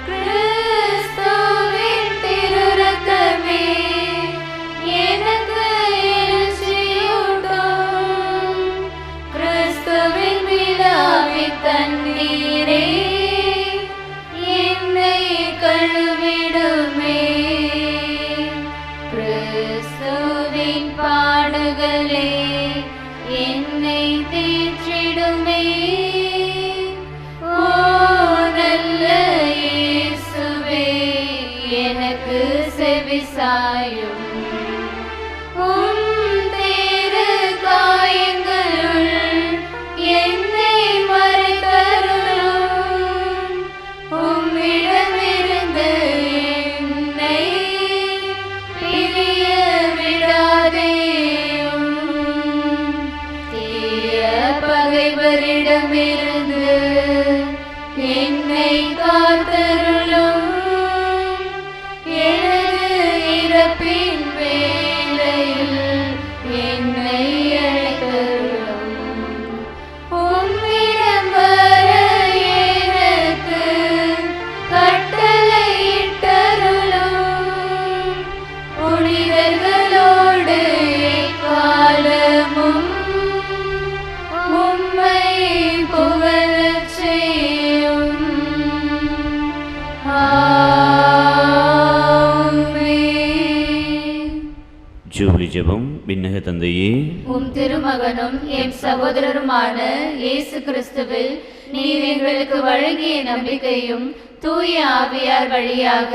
கிறிஸ்துவின் திருரத்தமே எனக்கு எழுச்சியூட்டும். கிறிஸ்துவின் விழாவின் தண்ணீரே என்னை கழுவிடுமே. கிறிஸ்துவின் பாடுகளே என்னை தேற்றிடுமே. ஓ நல்ல இயேசுவே எனக்கு செவிசாயும். உம் திரு காயங்களுள் என்னை மறைத்தருளும். உம்மிடமிருந்து என்னை பிரிய விடாதேயும். தீய பகைவரிடமிருந்து என்னை காத்தருளும். எனது இறப்பின் வேளையில் என்னை அழைத்தருளும். உம்மிடம் வர எனக்கு கட்டளையிட்டருளும். புனிதர்களோடு எக்காலமும் உம்மை புகழச் செய்யும். ஆமென். ஜூபிலி ஜெபம். விண்ணக தந்தையே, உம் திருமகனும் எம் சகோதரருமான இயேசு கிறிஸ்துவில் நீர் எங்களுக்கு வழங்கிய நம்பிக்கையும் தூய ஆவியார் வழியாக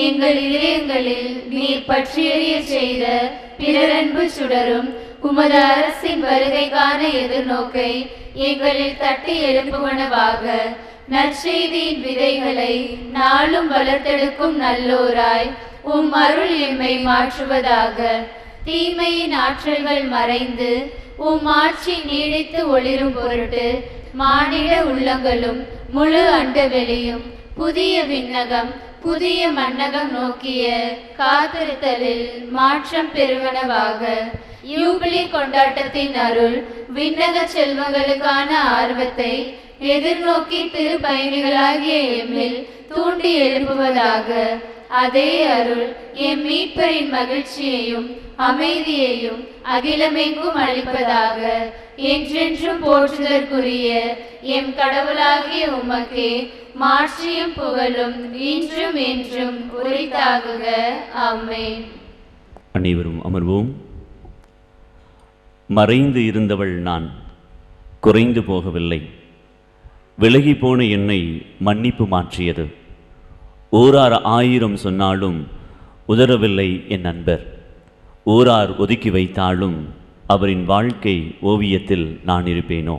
எங்கள் இதயங்களில் நீர் பற்றி எறிய செய்த பிறரன்பு சுடரும் உமது அரசின் வருகைக்கான எதிர்நோக்கை எங்களில் தட்டி எழுப்புவனவாக நற்செய்தியின் விதைகளை நாளும் வளர்த்தெடுக்கும் நல்லோராய் உம் அருள் எம்மை மாற்றுவதாக. தீமையின் ஆற்றல்கள் மறைந்து உம் ஆட்சி நீடித்து ஒளிரும் பொருட்டு மானிட உள்ளங்களும் முழு அண்டவெளியும் புதிய விண்ணகம் புதிய மன்னகம் நோக்கிய காத்திருத்தலில் மாற்றம் பெறுவனவாக. யூபிலி கொண்டாட்டத்தின் அருள் விண்ணக செல்வங்களுக்கான ஆர்வத்தை எதிர்நோக்கி திருப்பயணிகளாகிய எம்மில் தூண்டி எழுப்புவதாக. அதே அருள் எம் மீட்பரின் மகிழ்ச்சியையும் அமைதியையும் அகிலமெங்கும் அளிப்பதாக. என்றென்றும் போற்றுதற்குரிய எம் கடவுளாகிய உமக்கே மாட்சியும் புகழும் இன்றும் என்றும் உரித்தாகுக. ஆமென். அனைவரும் அமர்வோம். மறைந்து இருந்தவள் நான், குறைந்து போகவில்லை. விலகி போன என்னை மன்னிப்பு மாற்றியது. ஓரார் 1000 சொன்னாலும் உதறவில்லை என் நண்பர். ஓரார் ஒதுக்கி வைத்தாலும் அவரின் வாழ்க்கை ஓவியத்தில் நான் இருப்பேனோ.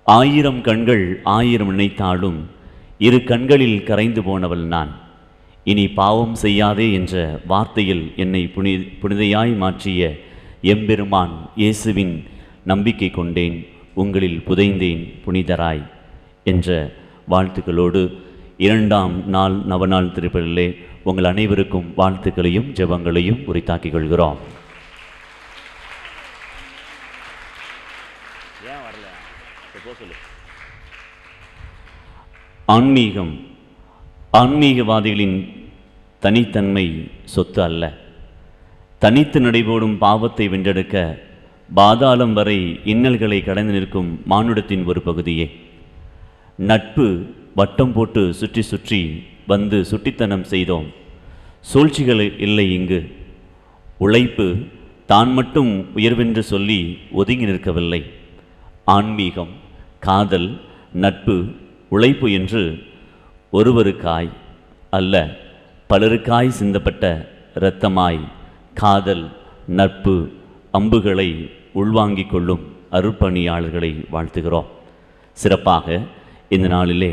1000 கண்கள் 1000 நினைத்தாலும் இரு கண்களில் கரைந்து போனவள் நான். இனி பாவம் செய்யாதே என்ற வார்த்தையில் என்னை புனிதையாய் மாற்றிய எம்பெருமான் இயேசுவின் நம்பிக்கை கொண்டேன், உங்களில் புதைந்தேன் புனிதராய் என்ற வாழ்த்துக்களோடு 2ஆம் நாள் நவநாள் திருப்பலிலே உங்கள் அனைவருக்கும் வாழ்த்துக்களையும் ஜெபங்களையும் உரித்தாக்கிக் கொள்கிறோம். ஆன்மீகம் ஆன்மீகவாதிகளின் தனித்தன்மை சொத்து அல்ல. தனித்து நடைபோடும் பாவத்தை வென்றெடுக்க பாதாளம் வரை இன்னல்களை கடந்து நிற்கும் மானுடத்தின் ஒரு பகுதியே. நட்பு வட்டம் போட்டு சுற்றி சுற்றி வந்து சுட்டித்தனம் செய்தோம். சூழ்ச்சிகள் இல்லை இங்கு. உழைப்பு தான் மட்டும் உயர்வென்று சொல்லி ஒதுங்கி நிற்கவில்லை. ஆன்மீகம், காதல், நட்பு, உழைப்பு என்று ஒருவருக்காய் அல்ல பலருக்காய் சிந்தப்பட்ட இரத்தமாய் காதல், நட்பு, அம்புகளை உள்வாங்கிக் கொள்ளும் அருட்பணியாளர்களை வாழ்த்துகிறோம். சிறப்பாக இந்த நாளிலே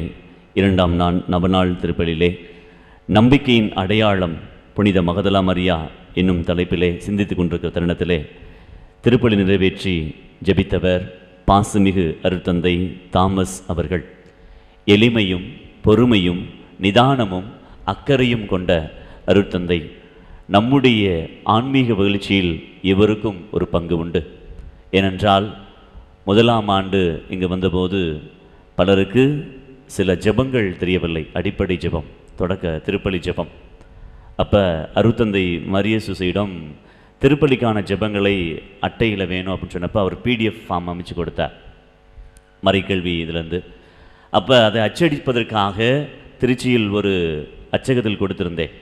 2ஆம் நாள் நவநாள் திருப்பலிலே நம்பிக்கையின் அடையாளம் புனித மகதலா மரியா என்னும் தலைப்பிலே சிந்தித்து கொண்டிருக்கிற தருணத்திலே திருப்பலி நிறைவேற்றி ஜெபித்தவர் பாசமிகு அருட்தந்தை தாமஸ் அவர்கள். எளிமையும் பொறுமையும் நிதானமும் அக்கறையும் கொண்ட அருட்தந்தை. நம்முடைய ஆன்மீக வளர்ச்சியில் இவருக்கும் ஒரு பங்கு உண்டு. ஏனென்றால் முதலாம் ஆண்டு இங்கு வந்தபோது பலருக்கு சில ஜெபங்கள் தெரியவில்லை. அடிப்படை ஜெபம், தொடக்க திருப்பலி ஜெபம். அப்போ அருட்தந்தை மரியசூசையிடம் திருப்பலிக்கான ஜெபங்களை அட்டையில் வேணும் அப்படின்னு சொன்னப்போ அவர் PDF ஃபார்ம் அமைச்சு கொடுத்தார், மறைக்கல்வி இதிலேருந்து. அப்போ அதை அச்சடிப்பதற்காக திருச்சியில் ஒரு அச்சகத்தில் கொடுத்திருந்தேன்.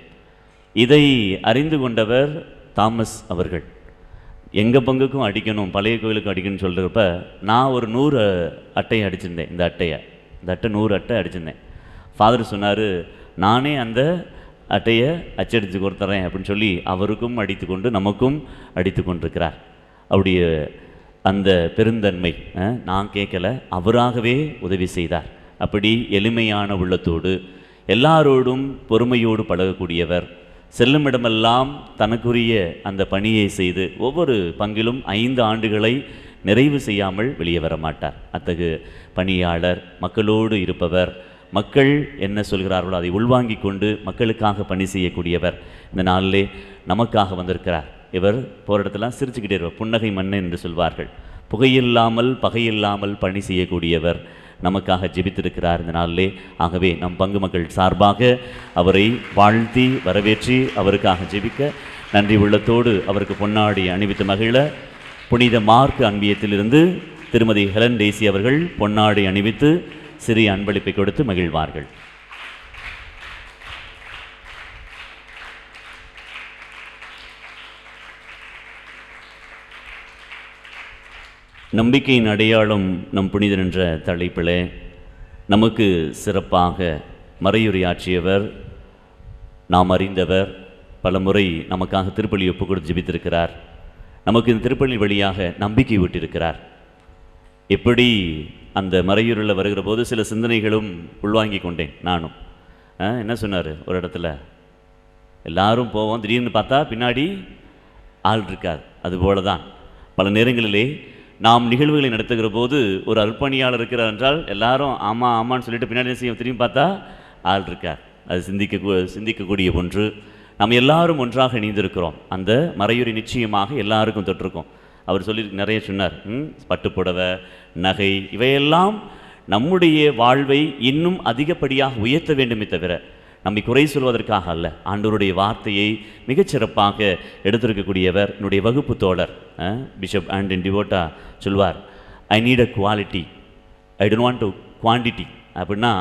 இதை அறிந்து கொண்டவர் தாமஸ் அவர்கள். எங்கள் பங்குக்கும் அடிக்கணும், பழைய கோயிலுக்கும் அடிக்கணும்னு சொல்கிறப்ப நான் ஒரு 100 அட்டையை அடிச்சிருந்தேன். இந்த அட்டை 100 அட்டை அடிச்சிருந்தேன். ஃபாதர் சொன்னார், நானே அந்த அட்டையை அச்சடித்து கொடுத்துறேன் அப்படின்னு சொல்லி அவருக்கும் அடித்து கொண்டு நமக்கும் அடித்து கொண்டிருக்கிறார். அவருடைய அந்த பெருந்தன்மை நான் கேட்கல, அவராகவே உதவி செய்தார். அப்படி எளிமையான உள்ளத்தோடு எல்லாரோடும் பொறுமையோடு பழகக்கூடியவர். செல்லுமிடமெல்லாம் தனக்குரிய அந்த பணியை செய்து ஒவ்வொரு பங்கிலும் 5 ஆண்டுகளை நிறைவு செய்யாமல் வெளியே வர மாட்டார். அத்தகு பணியாளர், மக்களோடு இருப்பவர், மக்கள் என்ன சொல்கிறார்களோ அதை உள்வாங்கி கொண்டு மக்களுக்காக பணி செய்யக்கூடியவர். இந்த நாளிலே நமக்காக வந்திருக்கிறார். இவர் போகிற இடத்துலாம் சிரிச்சுக்கிட்டே இருப்பார். புன்னகை மன்னன் என்று சொல்வார்கள். புகையில்லாமல் பகையில்லாமல் பணி செய்யக்கூடியவர் நமக்காக ஜெபித்திருக்கிறார் இந்த நாளிலே. ஆகவே நம் பங்கு மக்கள் சார்பாக அவரை வாழ்த்தி வரவேற்றி அவருக்காக ஜெபிக்க நன்றி உள்ளத்தோடு அவருக்கு பொன்னாடி அணிவித்து மகிழ புனித மார்க் அன்பியத்திலிருந்து திருமதி ஹெலன் டேசி அவர்கள் பொன்னாடி அணிவித்து சிறிய அன்பளிப்பை கொடுத்து மகிழ்வார்கள். நம்பிக்கையின் அடையாளம் நம் புனிதர் என்ற தலைப்பில் நமக்கு சிறப்பாக மறையுரையாற்றியவர், நாம் அறிந்தவர், பல முறை நமக்காக திருப்பலி ஒப்பு கொடுத்து ஜெபித்திருக்கிறார். நமக்கு இந்த திருப்பலி வழியாக நம்பிக்கை விட்டிருக்கிறார். எப்படி அந்த மறையுறையில் வருகிற போது சில சிந்தனைகளும் உள்வாங்கி கொண்டேன் நானும். என்ன சொன்னார் ஒரு இடத்துல, எல்லாரும் போவோம், திடீர்னு பார்த்தா பின்னாடி ஆள் இருக்காது. அதுபோல தான் பல நேரங்களிலே நாம் நிகழ்வுகளை நடத்துகிற போது ஒரு அர்ப்பணியாளர் இருக்கிறார் என்றால் எல்லாரும் ஆமாம் ஆமான்னு சொல்லிட்டு பின்னாடி செய்ய திரும்பி பார்த்தா ஆள் இருக்கார். அது சிந்திக்கக்கூடிய ஒன்று. நாம் எல்லாரும் ஒன்றாக இணைந்திருக்கிறோம். அந்த மறையுறை நிச்சயமாக எல்லாருக்கும் தொட்டிருக்கோம். அவர் சொல்லி நிறைய சொன்னார். பட்டுப்புடவை, நகை, இவையெல்லாம் நம்முடைய வாழ்வை இன்னும் அதிகப்படியாக உயர்த்த வேண்டுமே தவிர நம்மை குறை சொல்வதற்காக அல்ல. ஆண்டவருடைய வார்த்தையை மிகச்சிறப்பாக எடுத்திருக்கக்கூடியவர் என்னுடைய வகுப்பு தோழர் பிஷப் ஆண்டன் டிவோட்டா சொல்வார், I need a quality, I don't want to quantity. அப்படின்னா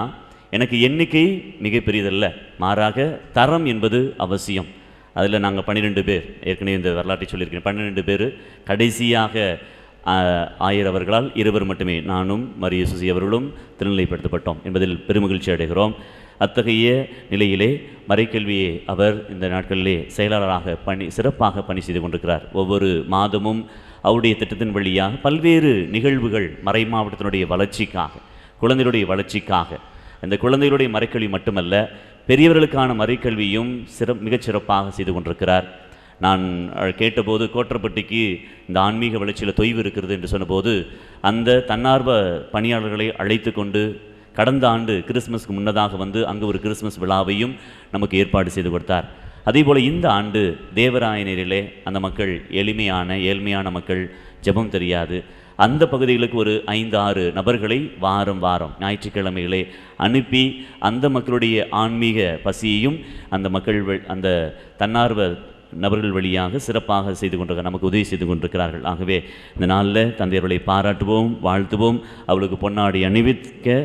எனக்கு எண்ணிக்கை மிகப்பெரியதல்ல, மாறாக தரம் என்பது அவசியம். அதில் நாங்கள் 12 பேர், ஏற்கனவே இந்த வரலாற்றை சொல்லியிருக்கேன், 12 பேர் கடைசியாக ஆயரவர்களால் 2 மட்டுமே, நானும் மரியசூசி அவர்களும் திருநிலைப்படுத்தப்பட்டோம் என்பதில் பெருமகிழ்ச்சி அடைகிறோம். அத்தகைய நிலையிலே மறைக்கல்வியை அவர் இந்த நாட்களிலே செயலாளராக சிறப்பாக பணி செய்து கொண்டிருக்கிறார். ஒவ்வொரு மாதமும் அவருடைய திட்டத்தின் வழியாக பல்வேறு நிகழ்வுகள் மறை மாவட்டத்தினுடைய வளர்ச்சிக்காக, குழந்தைகளுடைய வளர்ச்சிக்காக, இந்த குழந்தைகளுடைய மறைக்கல்வி மட்டுமல்ல பெரியவர்களுக்கான மறைக்கல்வியும் மிகச்சிறப்பாக செய்து கொண்டிருக்கிறார். நான் கேட்டபோது கோட்டரப்பட்டிக்கு இந்த ஆன்மீக வளர்ச்சியில் தொய்வு இருக்கிறது என்று சொன்னபோது அந்த தன்னார்வ பணியாளர்களை அழைத்து கொண்டு கடந்த ஆண்டு கிறிஸ்மஸ்க்கு முன்னதாக வந்து அங்கு ஒரு கிறிஸ்மஸ் விழாவையும் நமக்கு ஏற்பாடு செய்து கொடுத்தார். அதேபோல் இந்த ஆண்டு தேவராயனரிலே அந்த மக்கள் ஏழ்மையான மக்கள், ஜெபம் தெரியாது, அந்த பகுதிகளுக்கு ஒரு 5-6 நபர்களை வாரம் ஞாயிற்றுக்கிழமைகளே அனுப்பி அந்த மக்களுடைய ஆன்மீக பசியையும் அந்த மக்கள் அந்த தன்னார்வ நபர்கள் வழியாக சிறப்பாக செய்து கொண்டிருக்க நமக்கு உதவி செய்து கொண்டிருக்கிறார்கள். ஆகவே இந்த நாளில் தந்தையர்களை பாராட்டுவோம், வாழ்த்துவோம். அவளுக்கு பொன்னாடி அணிவிக்க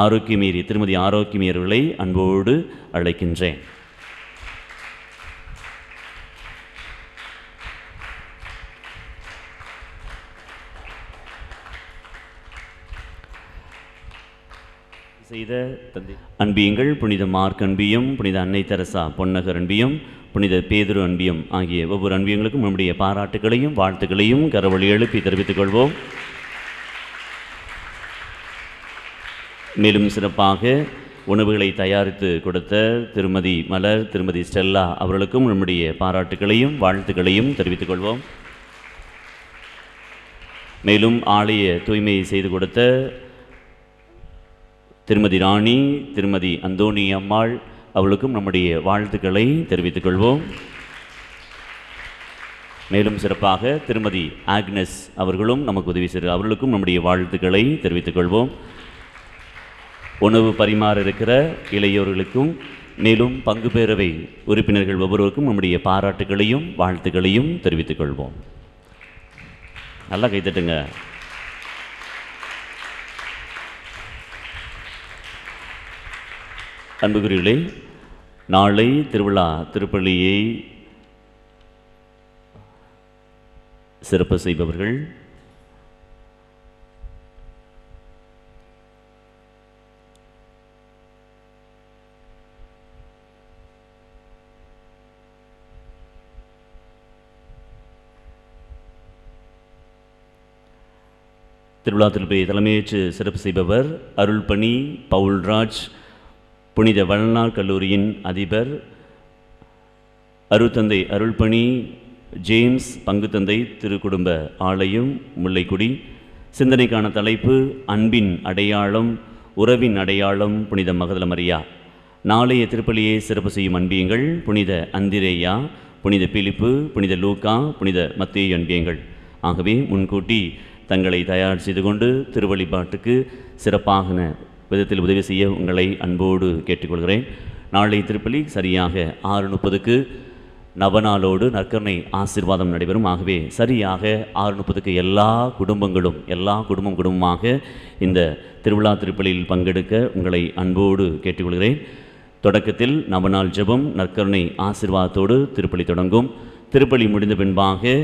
ஆரோக்கியமேரி திருமதி ஆரோக்கியமேரிகளை அன்போடு அழைக்கின்றேன். செய்த தந்தை அன்பியங்கள் புனித மார்க் அன்பியும், புனித அன்னை தெரசா பொன்னகர் அன்பியும், புனித பேதுரு அன்பியும் ஆகிய ஒவ்வொரு அன்பியங்களுக்கும் நம்முடைய பாராட்டுகளையும் வாழ்த்துக்களையும் கரவொலி எழுப்பி தெரிவித்துக் கொள்வோம். மேலும் சிறப்பாக உணவுகளை தயாரித்து கொடுத்த திருமதி மலர், திருமதி ஸ்டெல்லா அவர்களுக்கும் நம்முடைய பாராட்டுகளையும் வாழ்த்துக்களையும் தெரிவித்துக் கொள்வோம். மேலும் ஆலய தூய்மையை செய்து கொடுத்த திருமதி ராணி, திருமதி அந்தோணி அம்மாள் அவர்களுக்கும் நம்முடைய வாழ்த்துக்களை தெரிவித்துக் கொள்வோம். மேலும் சிறப்பாக திருமதி ஆக்னஸ் அவர்களும் நமக்கு உதவி செய்து அவர்களுக்கும் நம்முடைய வாழ்த்துக்களை தெரிவித்துக் கொள்வோம். உணவு பரிமாற இருக்கிற இளையோர்களுக்கும் மேலும் பங்கு பேரவை உறுப்பினர்கள் ஒவ்வொருவருக்கும் நம்முடைய பாராட்டுகளையும் வாழ்த்துக்களையும் தெரிவித்துக் கொள்வோம். நல்லா கைத்தட்டுங்க. அன்புக்குரியவர்களே, நாளை திருவிழா திருப்பள்ளியை சிறப்பு செய்பவர்கள் திருவிழா திருப்பை தலைமையேற்று சிறப்பு செய்பவர் அருள்பணி பவுல்ராஜ், புனித வளநாள் கல்லூரியின் அதிபர், அருத்தந்தை அருள்பணி ஜேம்ஸ், பங்கு தந்தை திருக்குடும்ப ஆலயம் முல்லைக்குடி. சிந்தனைக்கான தலைப்பு அன்பின் அடையாளம், உறவின் அடையாளம், புனித மகதல மரியா. நாளைய திருப்பலியை சிறப்பு செய்யும் அன்பியங்கள் புனித அந்திரேயா, புனித பிலிப்பு, புனித லூக்கா, புனித மத்தேயு அன்பியங்கள். ஆகவே முன்கூட்டி தங்களை தயார் செய்து கொண்டு திருவழிபாட்டுக்கு சிறப்பான விதத்தில் உதவி செய்ய உங்களை அன்போடு கேட்டுக்கொள்கிறேன். நாளை திருப்பலி சரியாக 6:30க்கு நவநாளோடு நற்கருணை ஆசீர்வாதம் நடைபெறும். ஆகவே சரியாக 6:30க்கு எல்லா குடும்பமாக இந்த திருவிழா திருப்பலியில் பங்கெடுக்க உங்களை அன்போடு கேட்டுக்கொள்கிறேன். தொடக்கத்தில் நவநாள் ஜெபம், நற்கருணை ஆசீர்வாதத்தோடு திருப்பலி தொடங்கும். திருப்பலி முடிந்த பின்பாக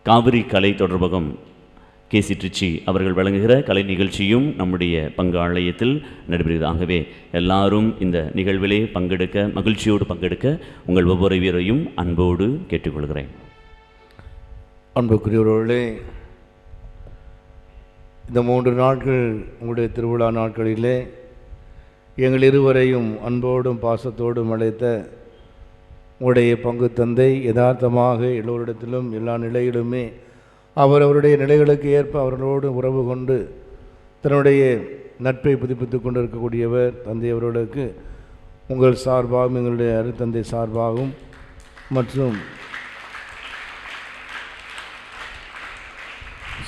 காவிரி கலை தொடர்பகம் கேசி ட்ரிச்சி அவர்கள் வழங்குகிற கலை நிகழ்ச்சியும் நம்முடைய பங்கு ஆலயத்தில் நடைபெறுகிறது. ஆகவே எல்லாரும் இந்த நிகழ்விலே பங்கெடுக்க, மகிழ்ச்சியோடு பங்கெடுக்க உங்கள் ஒவ்வொருவரையும் அன்போடு கேட்டுக்கொள்கிறேன். அன்புக்குரியவர்களே, இந்த 3 நாட்கள் உங்களுடைய திருவிழா நாட்களிலே எங்கள் இருவரையும் அன்போடும் பாசத்தோடும் அழைத்த உங்களுடைய பங்கு தந்தை யதார்த்தமாக எல்லோரிடத்திலும் எல்லா நிலையிலுமே அவரவருடைய நிலைகளுக்கு ஏற்ப அவர்களோடு உறவு கொண்டு தன்னுடைய நட்பை புதுப்பித்து கொண்டு இருக்கக்கூடியவர் தந்தை அவர்களுக்கு உங்கள் சார்பாகவும் எங்களுடைய அருத்தந்தை சார்பாகவும் மற்றும்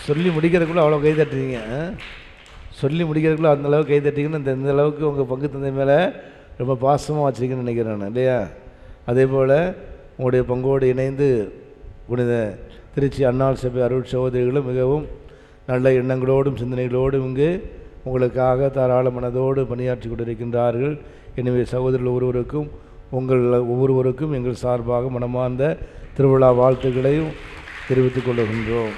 சொல்லி முடிக்கிறதுக்குள்ளே அவ்வளோ கை தட்டுறீங்க, சொல்லி முடிக்கிறதுக்குள்ளே அந்தளவுக்கு கை தட்டிங்கன்னு இந்த அளவுக்கு உங்கள் பங்கு தந்தை மேலே ரொம்ப பாசமாக வச்சுருக்கீங்கன்னு நினைக்கிறேன் நான், இல்லையா? அதே போல் உங்களுடைய பங்கோடு இணைந்து புனித திருச்சி அன்னாள் சபை அருள் சகோதரிகளும் மிகவும் நல்ல எண்ணங்களோடும் சிந்தனைகளோடும் இங்கு உங்களுக்காக தாராள மனதோடு பணியாற்றி கொண்டிருக்கின்றார்கள். எனவே சகோதரர்கள் ஒவ்வொருவருக்கும் எங்கள் சார்பாக மனமார்ந்த திருவிழா வாழ்த்துக்களையும் தெரிவித்துக் கொள்கின்றோம்.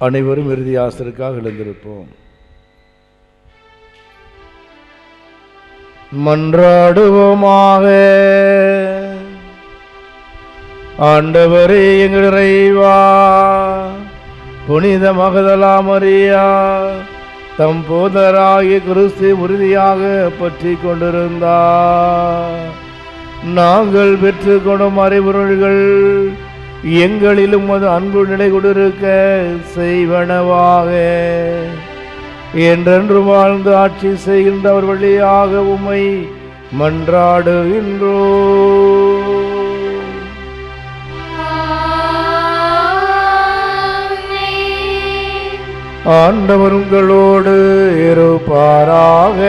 அனைவரும் இறுதி ஆசருக்காக எழுந்திருப்போம். மன்றாடுவோமாக. ஆண்டவரே எங்கள் இறைவா, புனித மகதலா மரியா தம் போதராகிய கிறிஸ்து உறுதியாக பற்றி கொண்டிருந்தார். நாங்கள் பெற்றுக்கொள்ளும் அறிவுரைகள் எங்களிலும் அது அன்பு நிலை கொண்டிருக்க செய்வனவாக. என்றென்று வாழ்ந்து ஆட்சி செய்கின்றவர் வழியாக உம்மை மன்றாடுகின்றோம். ஆண்டவர் உங்களோடு இருப்பாராக.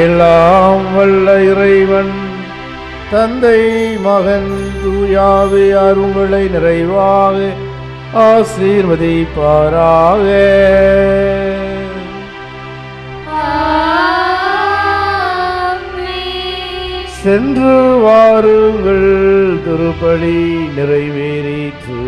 எல்லாம் வல்ல இறைவன் தந்தை, மகன், தூயாவியார் உங்களை நிறைவாக ஆசீர்வதிப்பாராக. சென்று வாருங்கள், திருப்பலி நிறைவேறிற்று.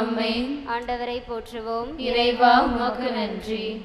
ஆமென். ஆண்டவரை போற்றுவோம். இறைவா உமக்கு நன்றி.